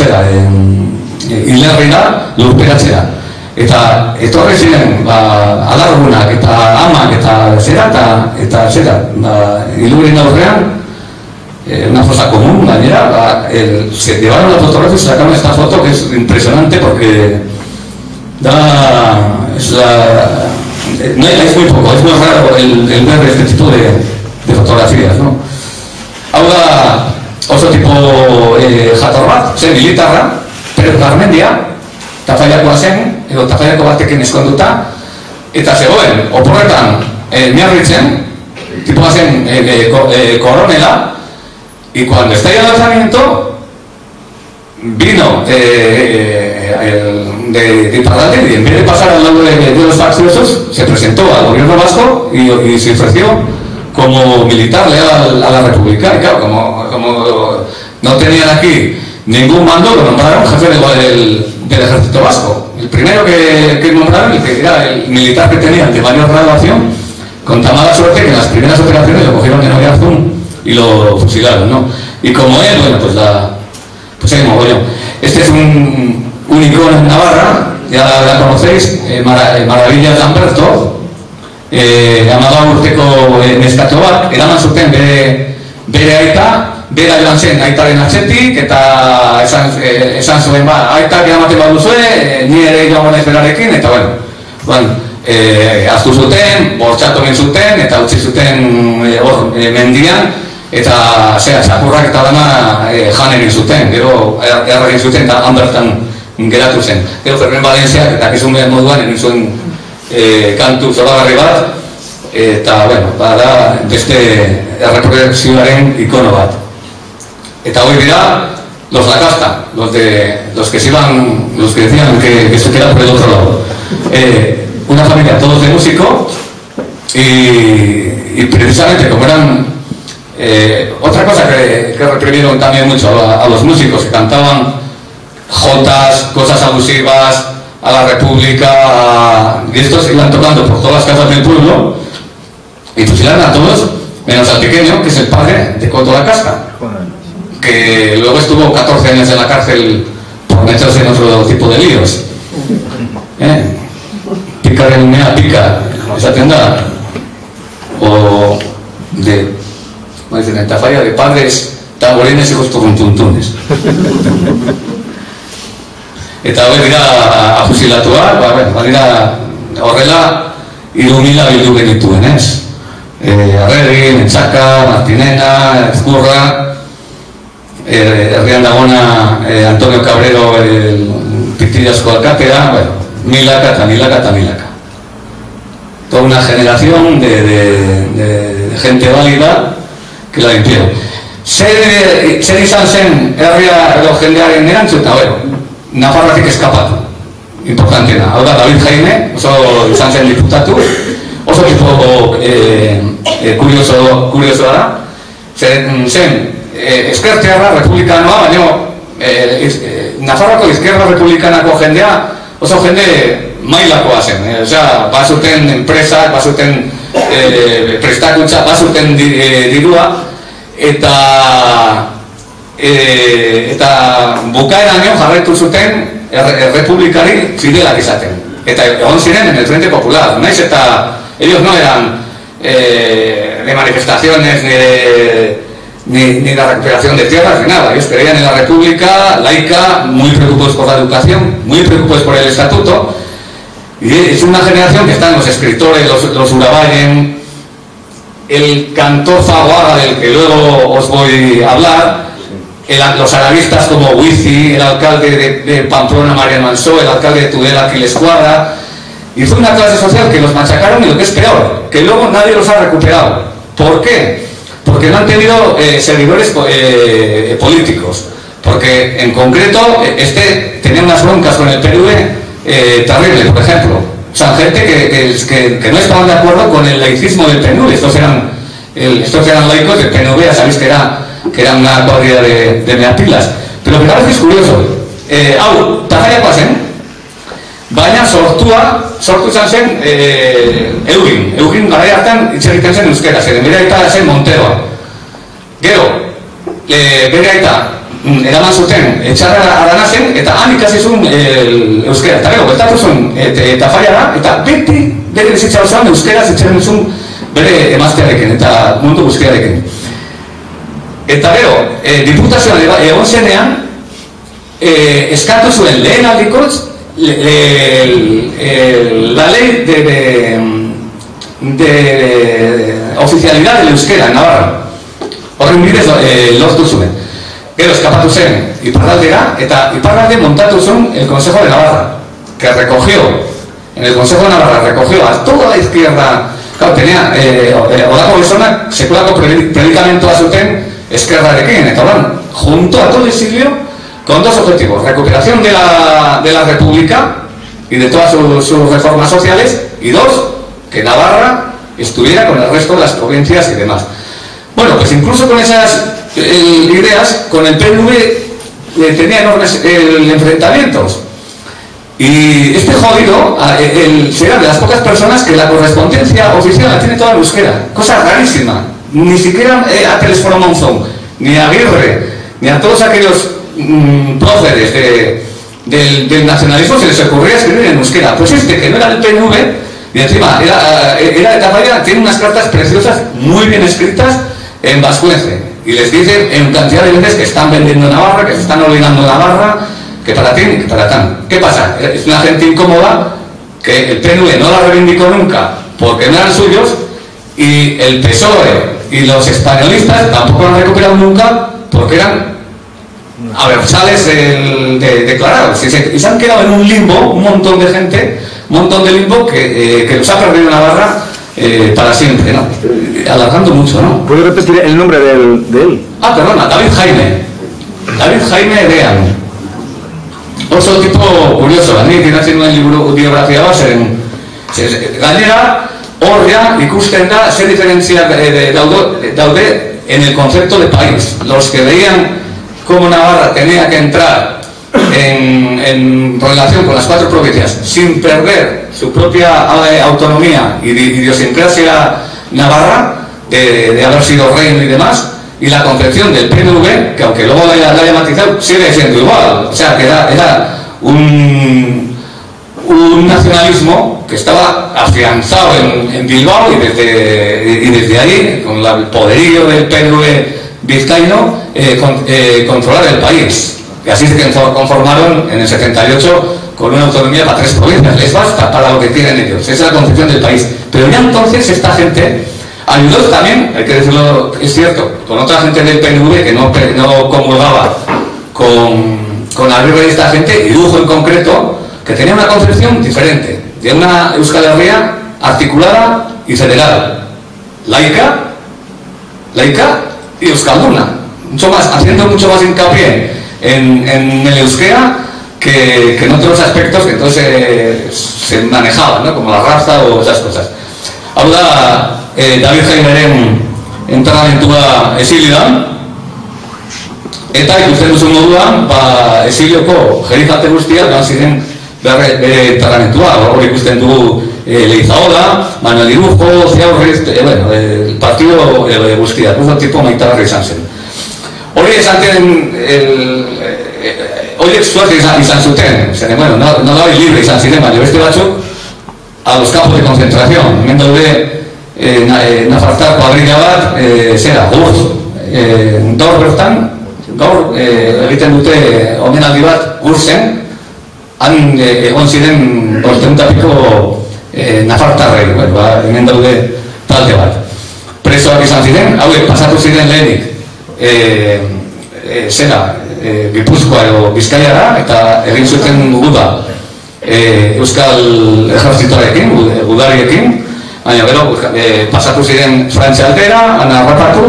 hilerrira lurperatzera. Eta etorri ziren alargunak eta amak eta hilurin aurrean, una fosa común, manera, se llevaron la fotografía y sacaron esta foto que es impresionante porque es muy poco, es muy raro el ver este tipo de fotografías, ¿no? Ahora, otro tipo jator bat, zen militarra, Perez Garmendia, Tafallakoa zen, edo Tafallako batekin eskonduta, eta zegoen, oporretan miarritzen, tipoa zen coronela, y cuando estalla el alzamiento, vino de Iparralde y en vez de pasar al lado de los facciosos, se presentó al gobierno vasco y se ofreció como militar leal a la República. Y claro, como no tenían aquí ningún mando, lo nombraron jefe del ejército vasco. El primero que nombraron, el que era el militar que tenían de mayor graduación, con tan mala suerte que en las primeras operaciones lo cogieron en Oyarzún y lo fusilaron, ¿no? Y como él, bueno, pues hay mogollón. Este es un icono en Navarra, ya la conocéis, Maravillas Lamberto, amaga urteko neskato bat, eraman zuten bere aita, bera joan zen aitaren atzetik, eta esan zuen, aitak eramaten baduzue, ni ere joan gonez berarekin, eta bueno, aztu zuten, bortxatu egin zuten, eta utzi zuten mendian, eta txapurrak eta dana jan egin zuten, gero erra egin zuten, eta han bertan geratu zen. Gero Fermin Valenciak eta kizun behar moduan egin zuen kantu zoragarri bat, eta, bueno, da beste erreproduczioaren ikono bat. Eta hoy dira los Lacasta, los que decían que se quedan por el otro lado. Una familia, todos de músicos, y precisamente como eran otra cosa que reprimieron también mucho a los músicos, que cantaban jotas, cosas abusivas a la República, y estos iban tocando por todas las casas del pueblo y fusilaron a todos, menos al pequeño, que es el padre de Coto la Casca, que luego estuvo 14 años en la cárcel por meterse en otro tipo de líos. Picar en mea pica, esa tienda, o de, como dicen en Tafalla, de padres tamborines, hijos turruntuntunes. Eta hori dira afusilatuak, badira horrela 3.000 bildu genituen, ez? Arregi, Mentzaka, Martinena, Ezkurra, herrian dagona Antonio Cabrero, Pitillasko alkatea, bueno, milaka. Toda una generación de gente válida que la limpiaron. Zer izan zen herria edo jendearen erantzuta, bueno, Nafarroatik eskapatu, importanteena. Hau da, David Jaime, oso izan zen diputatu, oso tipo kuriosoa da. Zen, eskertearra republikanoa, baina Nafarroako izkerra republikanako jendea oso jende mailakoa zen. Osea, bazuten enpresak, bazuten prestakuntza, bazuten dirua, eta bukaeraino jarraitu zuten errepublikari fidelak izaten. Eta egon ziren en el Frente Popular. Naiz eta ellos no eran de manifestaciones ni de recuperación de tierras ni nada. Ellos creían en la república laica, muy preocupados por la educación, muy preocupados por el estatuto. Y es una generación que están los escritores, los Urabayen, el cantor Faguaga, del que luego os voy a hablar, los arabistas como Huici, el alcalde de Pamplona, Mariano Ansó, el alcalde de Tudela, Aquiles Cuadra, y fue una clase social que los machacaron, y lo que es peor, que luego nadie los ha recuperado. ¿Por qué? Porque no han tenido servidores políticos, porque en concreto tenía unas broncas con el PNV terribles, por ejemplo. O sea, gente que no estaban de acuerdo con el laicismo del PNV. Estos eran laicos del PNV, ya sabéis que era una cuadrilla de meapilas. Pero me parece curioso. Tajaia pasen, baina sortu izan zen Eurin garai hartan hitz egiten zen euskera, zeren bere aita zen Monteroa. Gero, bere aita eraman zuten etxarra Aranazen, eta han ikasi zuen euskera. Eta gero, bertatu zuen Tafallara, eta beti bere bizitza osoan euskera zitzen zuen bere emaztearekin eta mundu guztiarekin. Eta gero, diputazioan egon zenean, eskatu zuen lehen aldikoz la ley de oficialidad del euskera en Navarra. Horren bidez lortu zuen. Gero eskapatu zen Iparraldera, eta Iparralde montatu zuen el Consejo de Navarra, que recogió, en el Consejo de Navarra recogió a toda la izquierda. Claro, tenía Olako Besonak sekulako predicamentoa zuten esquerrarekin, eta horan, junto a todo el exilio, con dos objetivos: recuperación de la República y de todas sus reformas sociales, y dos, que Navarra estuviera con el resto de las provincias y demás. Bueno, pues incluso con esas ideas, con el PNV tenía enormes enfrentamientos. Y este jodido será de las pocas personas que la correspondencia oficial la tiene toda en euskera. Cosa rarísima. Ni siquiera a Telesforo Monzón, ni a Aguirre, ni a todos aquellos próceres del nacionalismo se les ocurría escribir en euskera. Pues que no era del PNV, y encima era de Tafalla, tiene unas cartas preciosas, muy bien escritas en vascuence, y les dicen en cantidad de veces que están vendiendo Navarra, que se están olvidando Navarra, que para ti y que para tan. ¿Qué pasa? Es una gente incómoda, que el PNV no la reivindicó nunca porque no eran suyos, y el PSOE y los españolistas tampoco lo han recuperado nunca porque eran aversales declarados, y se han quedado en un limbo, un montón de gente, un montón de limbo que los ha perdido Navarra para siempre, ¿no? Alargando mucho, ¿no? ¿Puede repetir el nombre de él? Ah, perdona, David Jaime Dean. Oso tipo curioso, nik iratzen nuen biografia bat, gainera horria ikusten da zer diferentziak daude en el concepto de país. Los que veían cómo Navarra tenía que entrar en relación con las 4 provincias sin perder su propia autonomía y idiosincrasia navarra de haber sido reino y demás, y la concepción del PNV, que aunque luego la haya matizado, sigue siendo igual. O sea, que era un nacionalismo que estaba afianzado en Bilbao, y desde ahí, con el poderío del PNV vizcaíno, controlar el país. Y así se conformaron en el 78 con una autonomía para 3 provincias. Les basta para lo que tienen ellos. Esa es la concepción del país. Pero ya entonces esta gente ayudó también, hay que decirlo, es cierto, con otra gente del PNV que no comulgaba con Aguirre y esta gente, y Lujo en concreto, que tenía una concepción diferente, de una Euskal Herria articulada y federal, laica y euskalduna, haciendo mucho más hincapié en el euskera que en otros aspectos que entonces se manejaban, ¿no? Como la raza o esas cosas. Ahora David Jaimeren entrenamentua esilioan, eta ikusten duzu moduan, esilioko jerifate guztiak joan ziren bere entrenamentua. Hor ikusten dugu Leizaola, Manuel Irujo, Ziaurriz, el partido guztiak, un tipo maitagarri izan zen. Hori esan zen, horiek suerte izan zuten, bueno, no da libre izan ziren, baina beste batzuk a los campos de concentración. Hemen daude Nafartar kuadrilla bat, zera, gaur bertan, gaur egiten dute omenaldi bat Gursen, han egon ziren 200 piko Nafartarrei, hemen daude talde bat. Presoak izan ziren, hauek pasatu ziren lehenik zera, Gipuzkoa edo Bizkaiara, eta egin zuten guda Euskal Ejertzitoarekin, gudariekin, baina gero pasatu ziren Frantzia aldera, harrapatu,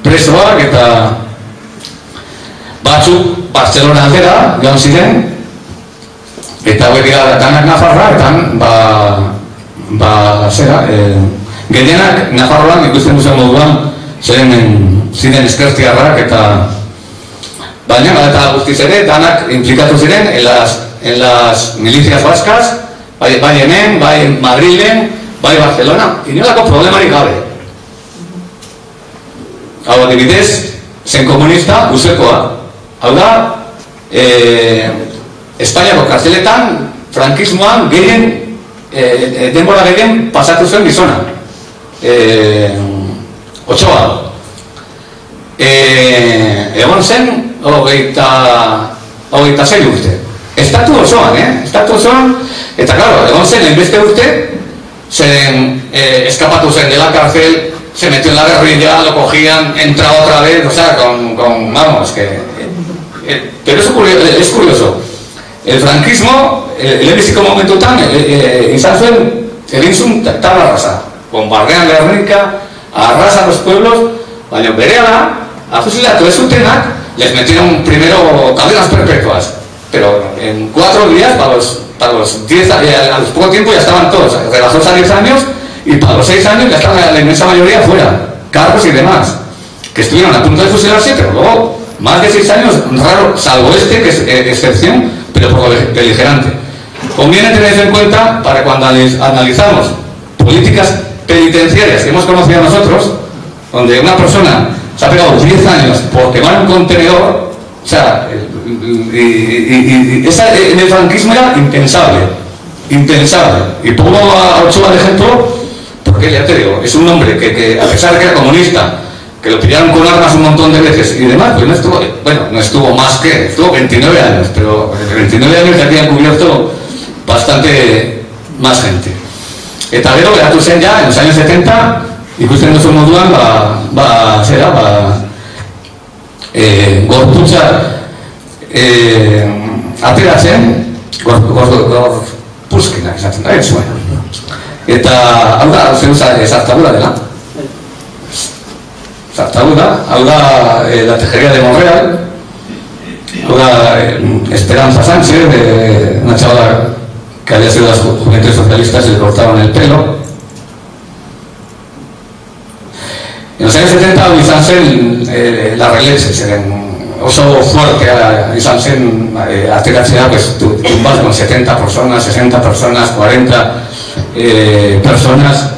presoak eta batzuk Barcelona aldera joan ziren, eta hori dira danak Nafarra, eta zera, gehienak Nafarroan ikusten duzen moduan ziren eskertiarrak eta baina eta guztiz ere danak implikatu ziren en las milicias vascas, bai hemen, bai Madrilen, bai Barcelona, inolako problemarik gabe. Hau adibidez, zen komunista usekoa. Hau da, Espainiako kartzeletan, frankismoan denbora gehien pasatu zuen gizona. Otsoa. Egon zen, 26 urte. Estatu osoan, Estatu osoan, eta claro, egon zen enbeste urte, zen eskapatu zen de la cárcel, se metió en la guerrilla, lo cogían, entra otra vez, o sea, vamos, pero eso es curioso. El frankismo, lehenbiziko momentutan, izan zuen, egin zuen tabla rasa. Bombardean Guernica, arrasan los pueblos, baina berehala, afusilatu ez zutenak, les metieron primero cadenas perpetuas. Pero en 4 días, para los 10, al poco tiempo ya estaban todos rebajados a 10 años y para los 6 años ya estaban la inmensa mayoría fuera, cargos y demás, que estuvieron a punto de fusilarse, pero luego más de 6 años, raro, salvo que es excepción, pero poco beligerante. Conviene tener en cuenta para cuando analizamos políticas penitenciarias que hemos conocido nosotros, donde una persona se ha pegado 10 años por quemar un contenedor, o sea, y esa en el franquismo era impensable. Y pongo a Ochoa de ejemplo porque ya te digo, es un hombre que a pesar de que era comunista, que lo pillaron con armas un montón de veces y demás, pues no estuvo más que, estuvo 29 años, pero en 29 años ya habían cubierto bastante más gente. Eta gero, geratu zen ja, en los años 70, ikusten duzu moduan, gorputza ateratzen, gorpuzkinak izaten da, ez zuen. Eta, hau da, zartagura dela. Zartagura, hau da, la tejería de Monreal, hau da, Esperanza Sánchez, una chavala que había sido las juventudes socialistas y le cortaron el pelo. En los años 70 izan zen la releche, oso fuerte izan zen ateratzea, pues tumbas con 70 personas, 60 personas, 40 personas.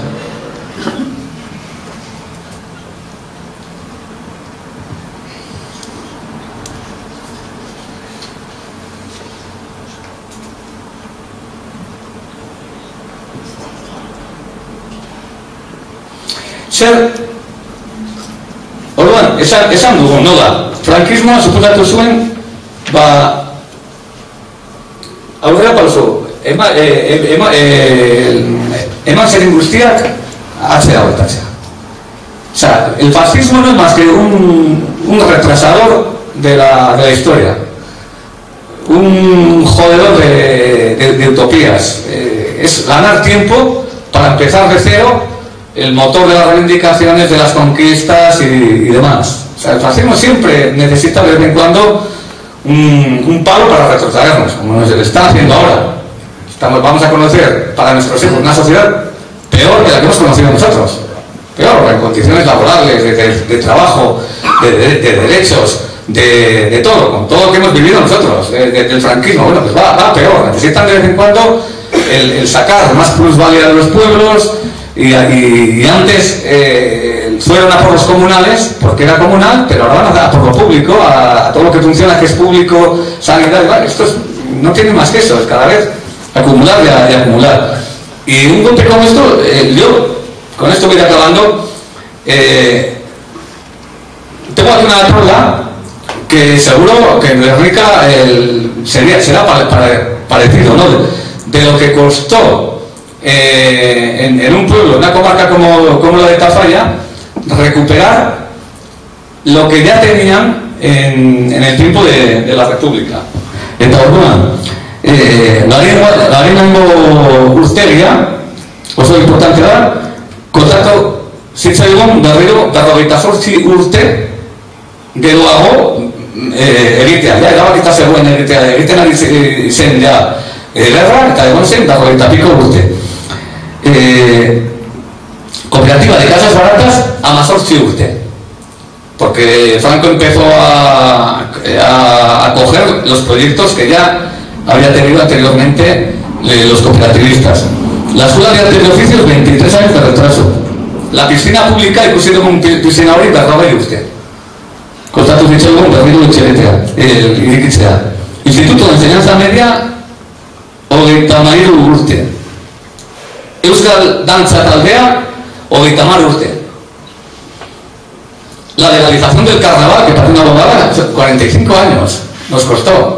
Orduan, esan dugu, no da, frankismoa suposatu zuen, aurrera pauso, eman zerin guztiak atzera voltatzea. O sea, el fascismo no es más que un retrasador de la historia, un jodedor de utopías, es ganar tiempo para empezar de cero el motor de las reivindicaciones, de las conquistas y demás. O sea, el fascismo siempre necesita de vez en cuando un palo para retrotraernos, como nos está haciendo ahora. Vamos a conocer para nuestros hijos una sociedad peor que la que hemos conocido nosotros. Peor, en condiciones laborales, de trabajo, de derechos, de todo, con todo lo que hemos vivido nosotros, del franquismo. Bueno, pues va peor. Necesitan de vez en cuando el sacar más plusvalía de los pueblos. Y antes fueron a por los comunales, porque era comunal, pero ahora van a por lo público, a todo lo que funciona, que es público, sanidad, igual. Esto no tiene más que eso, es cada vez acumular y acumular. Y un golpe como esto, yo con esto voy acabando, tengo aquí una prola que seguro que en Guernica será parecido, ¿no? De lo que costó en un pueblo, una comarca como la de Tafalla, recuperar lo que ya tenían en el tiempo de la República. Eta orduan, lehenengo urtegia, oso importante da, kontatu zitzaigun berriro 58 urte geroago egitea, erabakita zegoen egiten ari zen gerra, eta egon zen 50 urte. Cooperativa de casas baratas, 18 urte, porque Franco empezó a coger los proyectos que ya había tenido anteriormente los cooperativistas. La escuela de artes y oficios, 23 años de retraso. La piscina pública, ikusitu con piscina hori, 40 urte. Kontatu zitzaigun berriro irikitzea. Instituto de Enseñanza Media, 33 urte. Euskal Dantza Taldea, 30 urte. La legalización del carnaval, que parece una bobada, 45 años nos costó.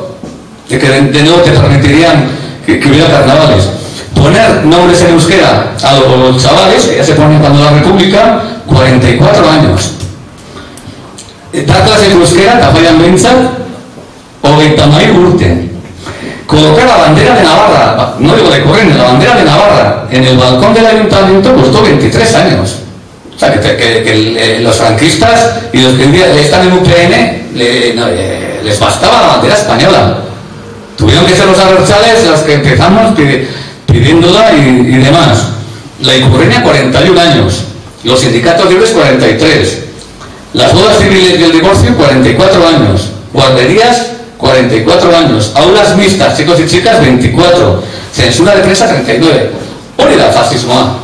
De que de nuevo te permitirían que hubiera carnavales. Poner nombres en euskera a los chavales, que ya se ponen cuando la República, 44 años. Dar clases de euskera, Tafallan Behintzat, 30 urte. Colocar la bandera de Navarra, no digo de corriente, la bandera de Navarra en el balcón del ayuntamiento costó 23 años. O sea, que los franquistas y los que hoy día están en UPN les bastaba la bandera española. Tuvieron que ser los abertzales los que empezamos pidiéndola y demás. La Icurreña, 41 años. Los sindicatos libres, 43. Las bodas civiles y el divorcio, 44 años. Guarderías, 44 años. Aulas mixtas, chicos y chicas, 24. Censura de prensa, 39. Hori da fascismoa.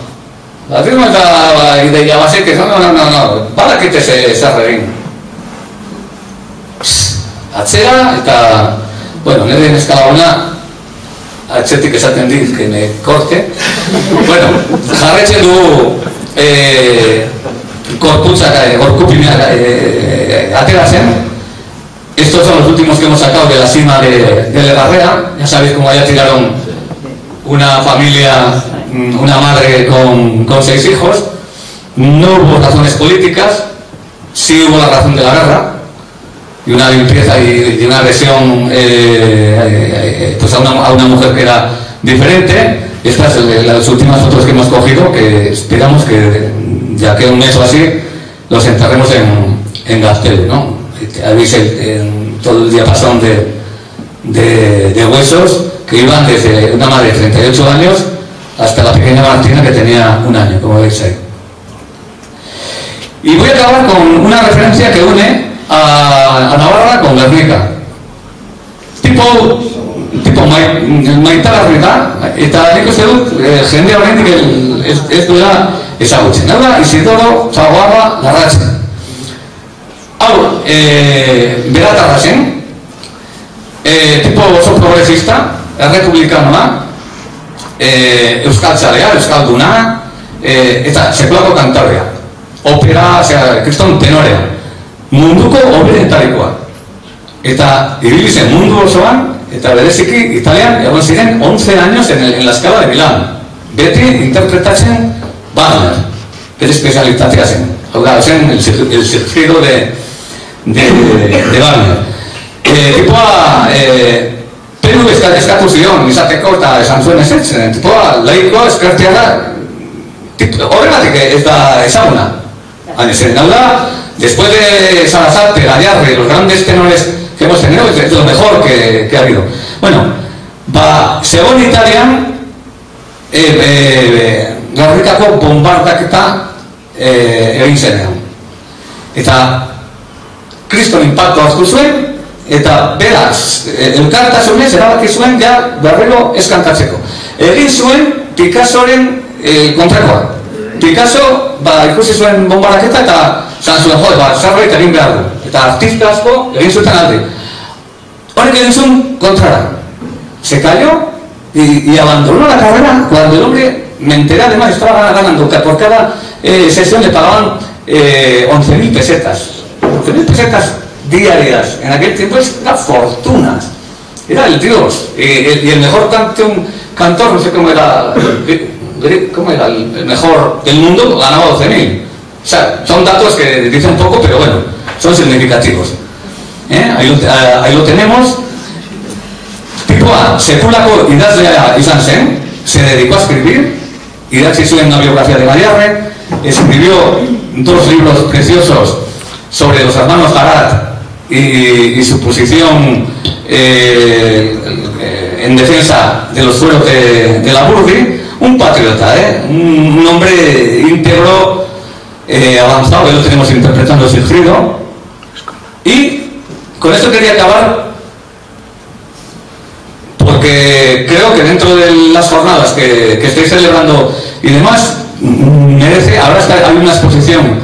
Fascismo eta ideia basek, no. Badakite zerregin. Atzera eta, bueno, nire neskala atzetik esaten dit, que me corte. Bueno, jarretzen du gorkupinak atera zen. Estos son los últimos que hemos sacado de la cima de Legarrea. Ya sabéis cómo allá tiraron una familia, una madre con 6 hijos. No hubo razones políticas, sí hubo la razón de la guerra y una limpieza y una agresión pues a una mujer que era diferente. Estas son las últimas fotos que hemos cogido, que esperamos que ya que un mes o así los enterremos en Gaztelu, ¿no? Habéis todo el diapasón de huesos que iban desde una madre de 38 años hasta la pequeña Martina que tenía 1 año, como veis ahí. Y voy a acabar con una referencia que une a Navarra con Guernica. Tipo Maitalarrita, eta nik uste dut jende horrendik ez duela ezagutzen. Hau da, Isidoro Zagoarra Larratzen. Hau, beratarra zen, tipo oso progresista, errepublikanoa, euskaltzalea, euskalduna, eta sekulako kantabrea. Opera, kriston tenorea. Munduko oberetarikoa. Eta ibili zen mundu osoan, eta bereziki Italian egon ziren 11 años en la Scala de Milán. Beti interpretatzen Wagner, bere espezialitatea zen. Hau da, zen el Sigfrido de Wagner. Tipoa, Peru eskatu zion izateko eta esan zuen ezetzen. Tipoa, laiko eskertia da, horregatik ez da ezaguna. Hau da, después de Salazar, Gallarre, los grandes tenores que hemos tenido, es lo mejor que ha habido. Bueno, según Italian, Gernikako bombardaketa egin zenean. Eta kriston impacto hartu zuen, eta beraz, elkartasunez erabaki zuen ja berriro eskantatzeko. Egin zuen Picassoren kontrakoa. Picasso ikusi zuen bombardaketa eta zan zuen zerbait egin behar du. Eta artista asko egin zuten alde. Horrek egin zuen kontrara. Se cayó y abandonó la carrera cuando el hombre, me enteré además, estaba ganando, que por cada sesión le pagaban 11.000 pesetas. 11.000 pesetas diarias. En aquel tiempo eran fortunas. Era el dios. Y el mejor cantor, no sé cómo era el mejor del mundo, ganaba 12.000. O sea, son datos que dicen poco, pero bueno, son significativos. Ahí lo tenemos. Tipoa, sekulako idazlea izan zen, se dedicó a escribir, idatzi zuen una biografía de Galiarre, escribió 2 libros preciosos sobre los hermanos Garat y su posición en defensa de los fueros de la Burdi. Un patriota, un hombre íntegro, avanzado, que lo tenemos interpretando Sigfrido. Y con esto quería acabar, porque creo que dentro de las jornadas que estáis celebrando y demás, merece, ahora hay una exposición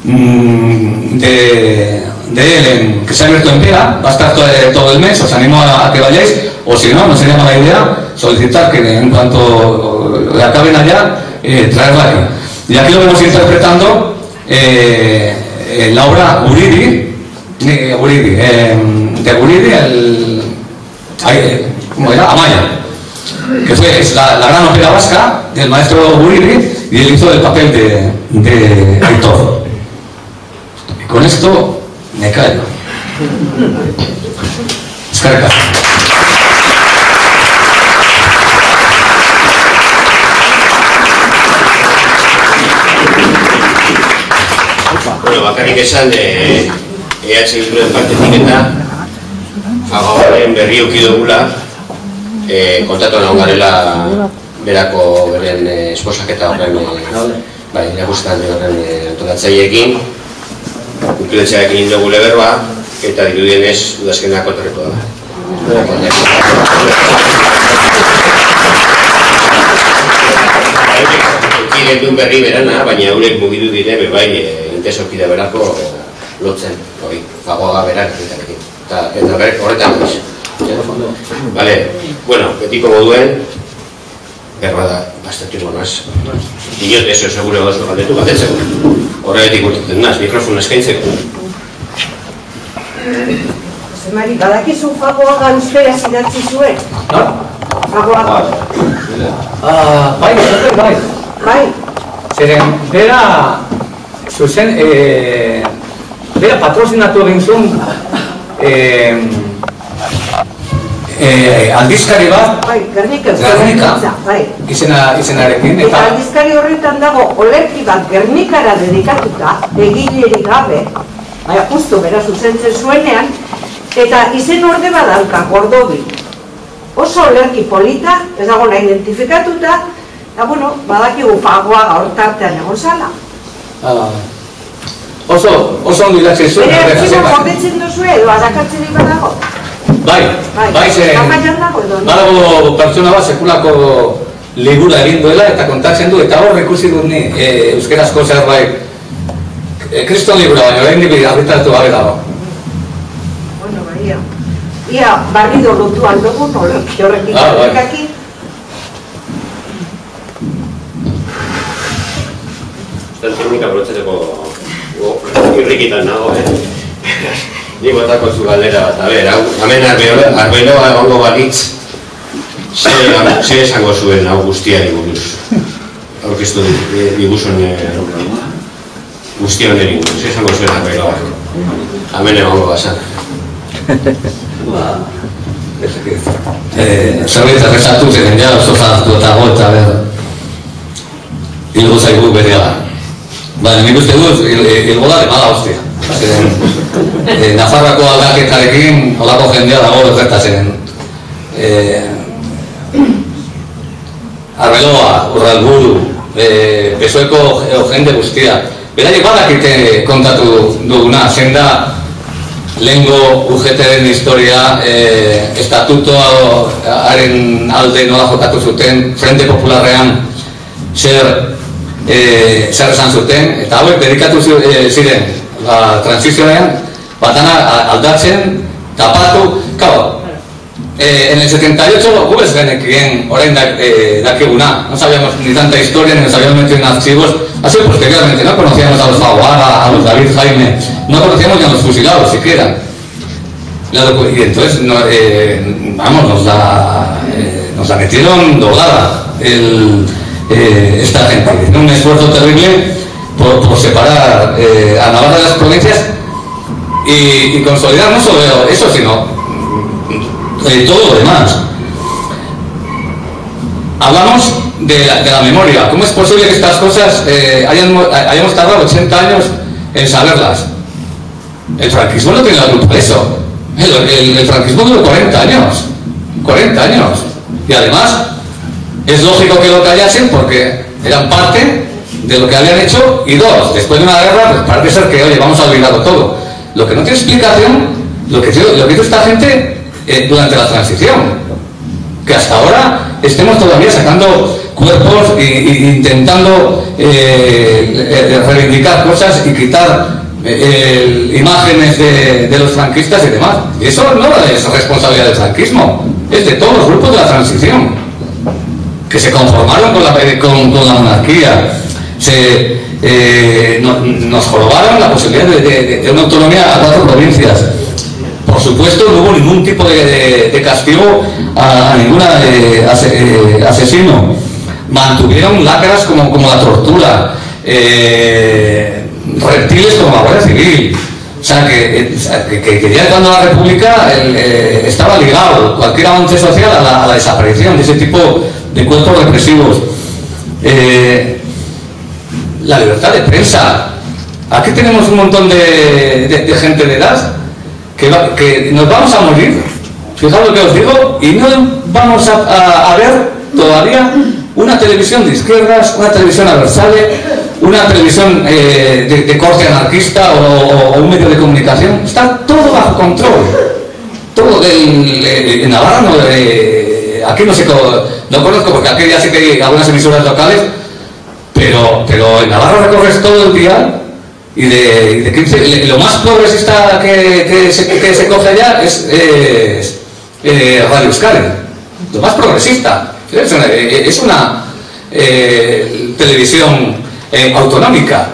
de él que se ha abierto en Pega, va a estar todo el mes, os animo a que vayáis, o si no sería mala idea solicitar que en cuanto le acaben allá, traerla aquí. Y aquí lo vemos interpretando la obra Guridi, de Guridi, ¿cómo era? Amaya, que es la gran ópera vasca del maestro Guridi, y él hizo el papel de Aitor. Y con esto me callo. Eskerrik asko. Bueno, bakarrik esan EH Bilduren partetik eta Fagorren berri eduki dugula, kontatuan hau garela berako beren esposaketa horren erakustan horren antolatzaileekin, kulturetxearekin dugu leberba, eta dirudienez udazkenak otorreko da. Ekiren duen berri berana, baina haurek mugidu dire bebai intesokida berako lotzen, Fagoaga berak egitarekin. Eta berek horretan duz. Vale, bueno, betiko moduen, berba da, bastante bonaz. Dinot, eso segure oso galdetu galdetzeko. Horregatik urtetzen naz, mikrofon eskaintzeko. Jose Mari, badakizu Fagoaga euskera idatzi zuen? Fagoaga. Bai. Zeren, bera patrozinatu egin zuen aldizkari bat, Gernika, izenarekin. Eta aldizkari horretan dago olerki bat Gernikara dedikatuta, egilerik gabe, baina justu bera zuzentzen zuenean, eta izen orde badauka, Gordobi. Oso olerki polita, ez dago nahi identifikatuta, eta bueno, badakigu Fagoaga hortartean egon zala. Oso ondo idatzi zuen. Bere artxibo gordetzen duzu edo, adakatzen badago? Bai, zeren, badago pertsona bat sekulako libura egin duela eta kontatzen du, eta hor ikusi dut ni euskerazko zerbait kriston libura, baina orain nik argitaratu gabe dago. Bueno, baina, ia barrido lotu aldogun, horrekin horrekaki. Estan teknika protzateko irrikitan nago, Ni botako zu galdera bat, a ber, hemen Arbeloa egongo balitz, zer esango zuen hau guztiari buruz? Aurkeztu diguzun guzti honeri buruz, zer esango zuen Arbeloa? Hemen egongo bazan. Zerbait errezatu zen, ja, oso zartu eta gota, hilgo zaigu bereala. Baina, nik uste dut, hilgo da demala hostia. Nafarrako aldaketarekin holako jendea dago erretazen. Arbeloa, Urralburu, PSOeko jende guztia. Beraiek badakite kontatu duguna, zein da lehengo UGT-en historia, estatutoaren alde nola jokatu zuten, Frente Popularrean zer esan zuten, eta hauek dedikatu ziren transizionean, batana aldatzen, tapatu, claro, en el 78 gubes genekien orain dakiguna, no sabíamos ni tanta historia, ni nos habíamos metido en archivos, así posteriormente, no conocíamos a los Fagoaga, a los David Jaime, no conocíamos ni a los fusilados siquiera. Y entonces, vamos, nos la metieron doblada esta gente, hicieron un esfuerzo terrible por separar a Navarra de las provincias, y consolidar no solo eso, sino todo lo demás. Hablamos de la memoria. ¿Cómo es posible que estas cosas hayamos tardado 80 años en saberlas? El franquismo no tiene la culpa de eso. El franquismo duró 40 años. 40 años. Y además, es lógico que lo callasen porque eran parte de lo que habían hecho, y dos, después de una guerra, pues parece ser que, oye, vamos a olvidarlo todo. Lo que no tiene explicación, lo que hizo esta gente durante la transición. Que hasta ahora estemos todavía sacando cuerpos e intentando reivindicar cosas y quitar imágenes de los franquistas y demás. Y eso no es responsabilidad del franquismo, es de todos los grupos de la transición, que se conformaron con la monarquía, nos jorobaron la posibilidad de una autonomía a 4 provincias. Por supuesto, no hubo ningún tipo de castigo a ningún asesino. Mantuvieron lacras como la tortura, reptiles como la Guardia Civil. O sea, que ya cuando la República estaba ligado cualquier avance social a la desaparición de ese tipo de cuerpos represivos. La libertad de prensa. Aquí tenemos un montón de gente de edad que nos vamos a morir, fijaos lo que os digo, y no vamos a ver todavía una televisión de izquierdas, una televisión adversale, una televisión de corte anarquista o un medio de comunicación. Está todo bajo control. Todo en Navarra aquí no conozco, porque aquí ya sé que hay algunas emisoras locales, pero en Navarra recorres todo el día. Y de 15, lo más progresista que se coge allá es Radio Euskadi, lo más progresista. Es una televisión autonómica.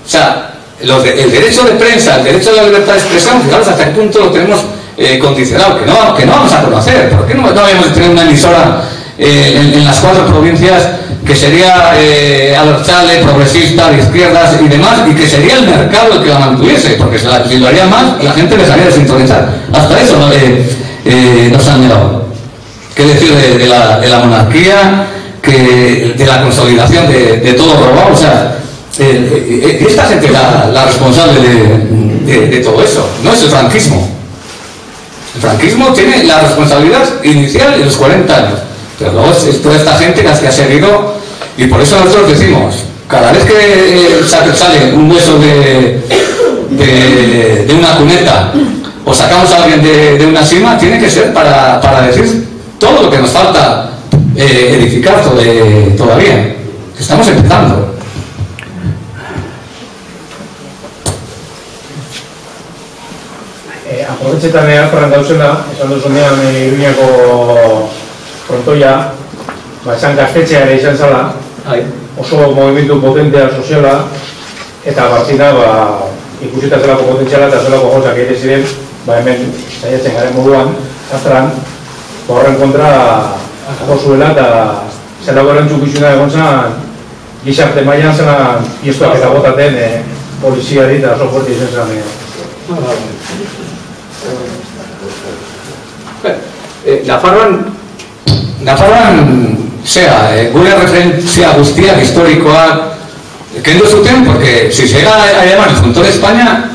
O sea, el derecho de prensa, el derecho a la libertad de expresión, fijaros hasta qué punto lo tenemos condicionado, que no vamos a conocer. ¿Por qué no habíamos tenido una emisora en las 4 provincias que sería adversale, progresista, de izquierdas y demás, y que sería el mercado el que la mantuviese? Porque si lo haría más, la gente dejaría de sintonizar. Hasta eso nos han negado. ¿Qué decir de la monarquía, de la consolidación de todo robado? O sea, esta gente es la responsable de todo eso, no es el franquismo. El franquismo tiene la responsabilidad inicial en los 40 años. Pero luego es toda esta gente la que ha seguido, y por eso nosotros decimos, cada vez que sale un hueso de una cuneta o sacamos a alguien de una sima, tiene que ser para decir todo lo que nos falta edificar todavía, que estamos empezando. Aprovechetan alkorran dauzela, esan duzunean Iruñako frontoia, esan gaztetxea ere izan zala, oso movimentu potentea soziala, eta batzina ikusita zelako potentziala eta zelako gauzak ere ziren, hemen saiatzen garen moduan, aztran, horren kontra jozuela eta zelako erantzukizuna egon zan, gizarte mailan zelan piestuak eta botaten poliziari eta oso fuerte izan zan. Nafarroan gure referentzia guztiak historikoak kendu zuten, porque si se llega a llamar el frontón de España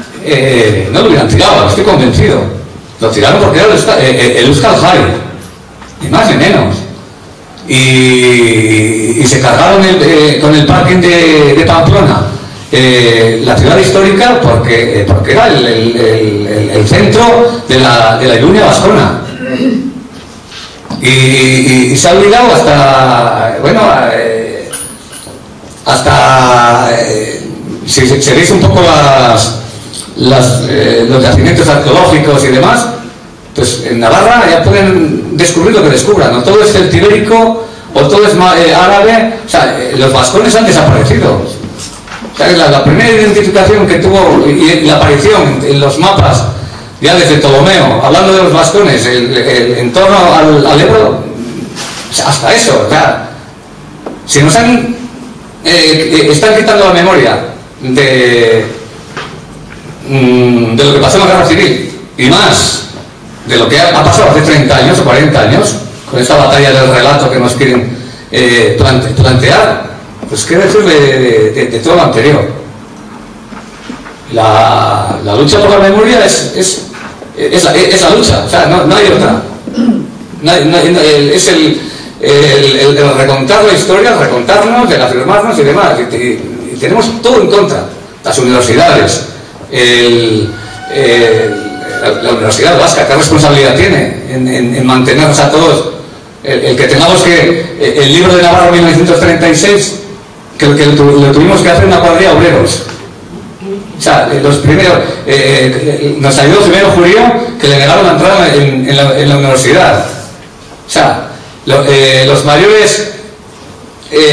no lo hubieran tirado, estoy convencido. Lo tiraron porque era el Euskal Jai, ni más ni menos. Y se cargaron con el parking de Pamplona la ciudad histórica porque era el centro de la Iruña vascona. Y se ha olvidado hasta si veis un poco los yacimientos arqueológicos y demás, pues en Navarra ya pueden descubrir lo que descubran, no todo es celtibérico o todo es árabe. O sea, los vascones han desaparecido. O sea, la primera identificación que tuvo y la aparición en los mapas ya desde Ptolomeo, hablando de los vascones, en torno al Ebro, hasta eso. O sea, si nos están quitando la memoria de de lo que pasó en la Guerra Civil, y más de lo que ha pasado hace 30 años o 40 años, con esta batalla del relato que nos quieren plantear, pues qué decir de todo lo anterior. La lucha por la memoria es la lucha, o sea, no hay otra. Es el recontar la historia, recontarnos, el afirmarnos y demás. Y tenemos todo en contra. Las universidades, la Universidad Vasca, ¿qué responsabilidad tiene en mantenernos a todos? El que tengamos el libro de Navarra 1936, que lo tuvimos que hacer una cuadrilla de obreros. O sea, los primeros, nos ayudó primero Jurío, que le negaron la entrada en la universidad. O sea, los mayores,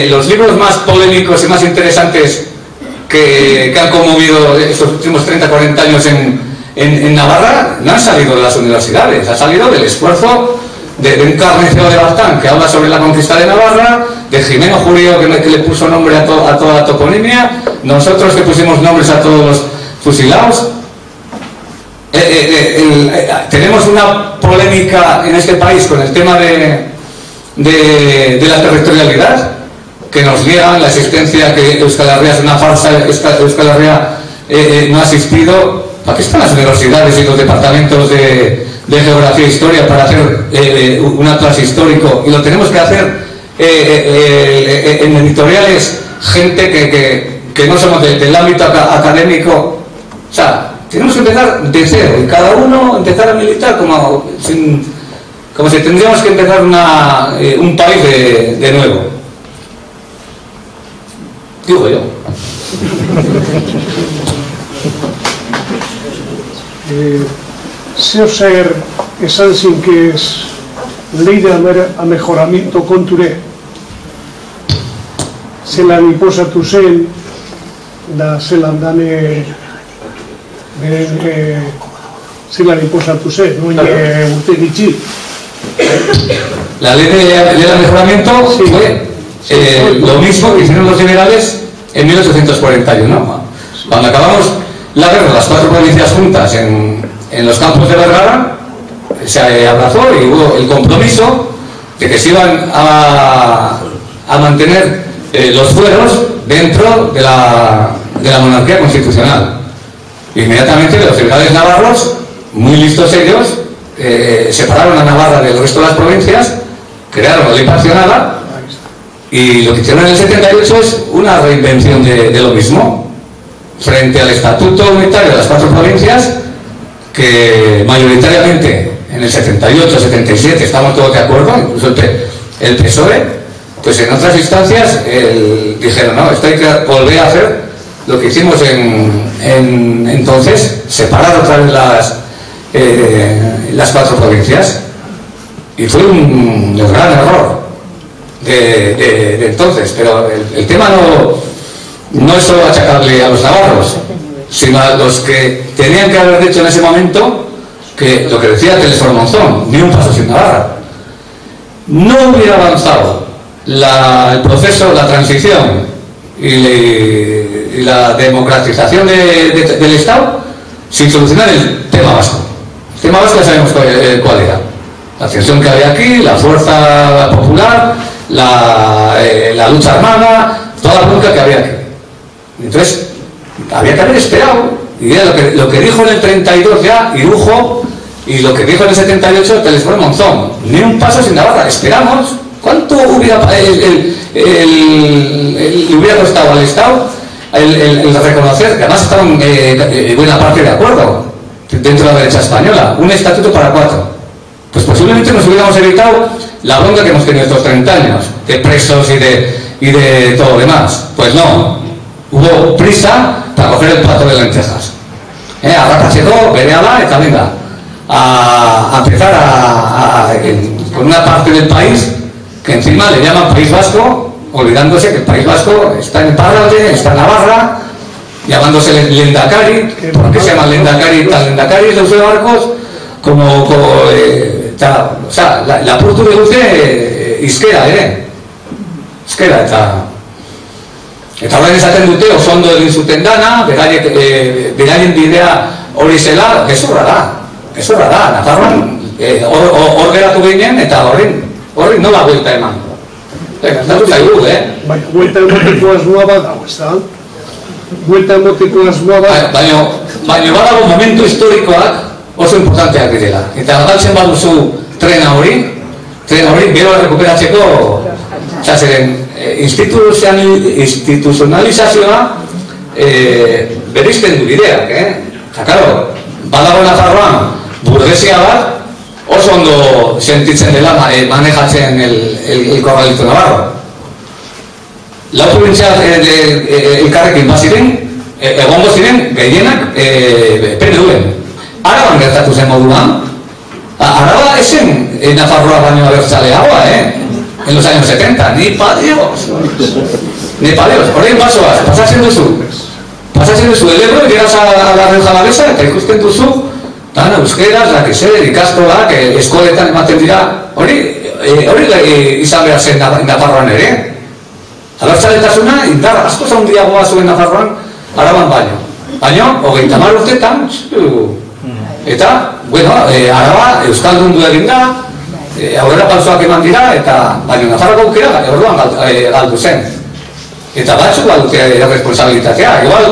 los libros más polémicos y más interesantes que han conmovido estos últimos 30-40 años en Navarra no han salido de las universidades, ha salido del esfuerzo de un carnicero de Baztán que habla sobre la conquista de Navarra, de Jimeno Jurío que le puso nombre a toda la toponimia, nosotros que pusimos nombres a todos los fusilados. Tenemos una polémica en este país con el tema de la territorialidad, que nos niegan la existencia, que Euskal Herria es una farsa, Euskal Herria no ha existido. ¿Para qué están las universidades y los departamentos de geografía e historia para hacer un atlas histórico? Y lo tenemos que hacer en editoriales gente que no somos del ámbito académico. O sea, tenemos que empezar de cero y cada uno empezar a militar como si tendríamos que empezar un país de nuevo. Digo yo. Zeo zer esan zinkez leire amejoramiento konture zelan inposatu zen da zelan dane zelan inposatu zen urte ditzi. La ley de mejoramiento fue lo mismo que hicieron los liberales en 1841. Cuando acabamos la guerra, las 4 provincias juntas en los campos de Vergara, se abrazó y hubo el compromiso de que se iban a mantener los fueros dentro de la monarquía constitucional. Inmediatamente los liberales navarros, muy listos ellos, separaron a Navarra del resto de las provincias, crearon la ley parcionada, y lo que hicieron en el 78 es una reinvención de lo mismo frente al estatuto unitario de las 4 provincias, que mayoritariamente en el 78, 77 estamos todos de acuerdo, incluso el PSOE, pues en otras instancias dijeron, no, esto hay que volver a hacer lo que hicimos entonces, separar otra vez las 4 provincias, y fue un gran error de entonces. Pero el tema no es solo achacarle a los navarros, sino a los que tenían que haber dicho en ese momento que lo que decía Telesforo Monzón, ni un paso sin Navarra. No hubiera avanzado el proceso, la transición y la democratización del Estado sin solucionar el tema vasco. El tema vasco ya sabemos cuál era. La tensión que había aquí, la fuerza popular, la lucha armada, toda la bronca que había aquí. Entonces, había que haber esperado, y era lo que dijo en el 32 ya Irujo, y lo que dijo en el 78 Telesforo Monzón, ni un paso sin Navarra. Esperamos. ¿Cuánto hubiera costado al Estado el reconocer, que además estaban buena parte de acuerdo dentro de la derecha española, un estatuto para 4? Pues posiblemente nos hubiéramos evitado la bronca que hemos tenido estos 30 años, de presos y de todo lo demás. Pues no, hubo prisa para coger el plato de lentejas. Arrapatzeko, berehala, eta venga, a empezar con una parte del país que encima le llaman País Vasco, olvidándose que el País Vasco está en Iparralde, está en Navarra, llamándose Lendakari. ¿Por qué se llama Lendakari? Tal Lendakari es de Eusebio Barcos, o sea, la purtu de luce izquera, izquera, eta Eta horren esaten dute oso ondo egin zuten dana, beraien bidea hori zela, gezurra da, Nafarroan hor geratu ginen eta horri nola buelta eman. Gertatu zaigu, Baina, buelta emoteko asmoa badago, ez da? Buelta emoteko asmoa badago. Baina badago momentu historikoak oso importanteak direla. Eta galtzen baduzu trena hori gero rekuperatzeko zeren instituzionalizazioa berizten du bideak, eta karo, badago Nafarroan burgesia bat oso ondo sentitzen dela manejatzen el corralito navarro. Lau provintzia elkarrekin baziren, egongo ziren gehienak PNV-en. Araban gertatu zen moduan, Araba esen Nafarroa baino abertzaleagoa, en los años 70, ni pa Dios, horrein basoaz, pasatzen duzu, el Ebro, llegas a la Rioja Alavesa, eta ikusten duzu, euskeraz, ikastolak, eskoletan ematen dira, hori izan behar zen Nafarroan ere. Abertzaletasuna, indar asko zaundiagoa zuen Nafarroan, Araban baino. Baina, 30 urtetan, eta, Araba euskaldun du egin da, aurrera pausoak eman dira, eta baina Nafarroko aukera orduan galdu zen. Eta batzuk badute responsabilitatea. Igual,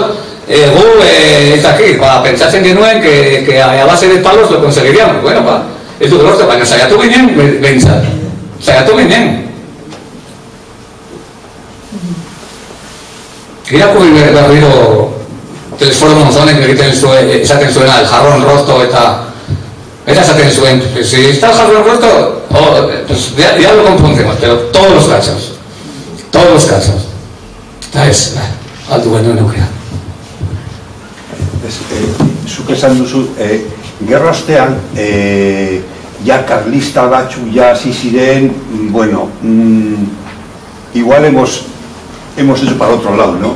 pentsatzen genuen que a base de palos lo conseguiríamos. Bueno, ez dut lortu, baina saiatu ginen, behintzat. Saiatu ginen. Irakurri berriro Telesforo Monzonek esaten zuena el jarrón roto eta esaten zuen, si está el jarrón roto, pues ya lo confundimos, pero todos los casos. Eta ez, altu genuen aukera. Zuk esan duzu, gerra ostean, ja karlista batzu ja hasi ziren, bueno, igual hemos hecho para otro lado, ¿no?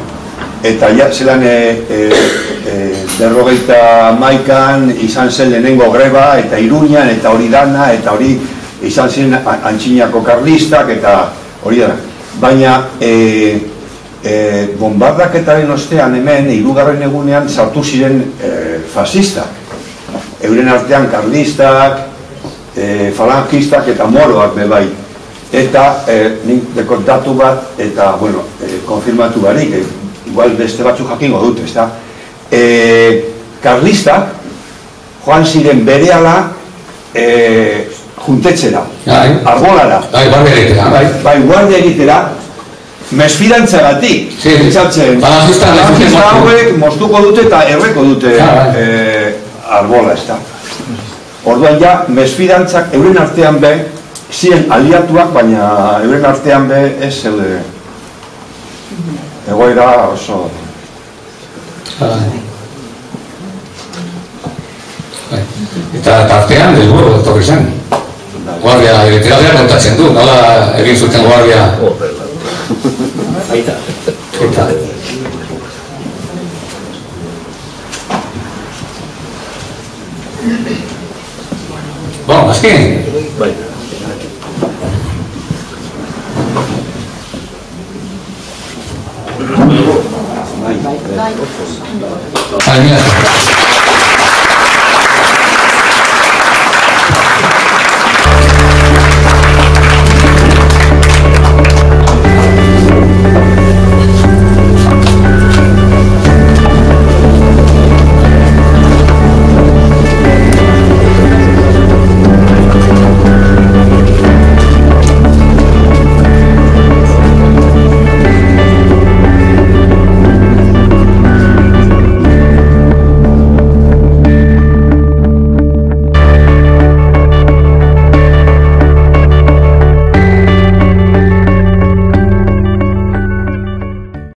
Eta ja, zelan, 51an izan zen lehenengo greba, eta Iruñan, eta hori dana, eta hori izan zen antxinako karlistak, eta hori dana. Baina, bombardaketaren ostean hemen, 3. egunean, sartu ziren fascistak. Euren artean karlistak, falangistak eta moroak bebai. Eta nik dekontatu bat, eta, bueno, konfirmatu barik, igual beste batzuk jakingo dut, ez da? Karlistak joan ziren berehala juntetzera, arbolara. Bai, guardia egitera, mesfidantzagatik. Falangista hauek moztuko dute eta erreko dute arbola, ez da? Orduan ja, mesfidantzak euren artean be, ziren aliatuak, baina euren artean be ez zeude. Egoera oso... Eta tartean, delburu, etorri zen. Guardia, literalea kontatzen du, nola egin zuten guardia. Aita. Bon, azken.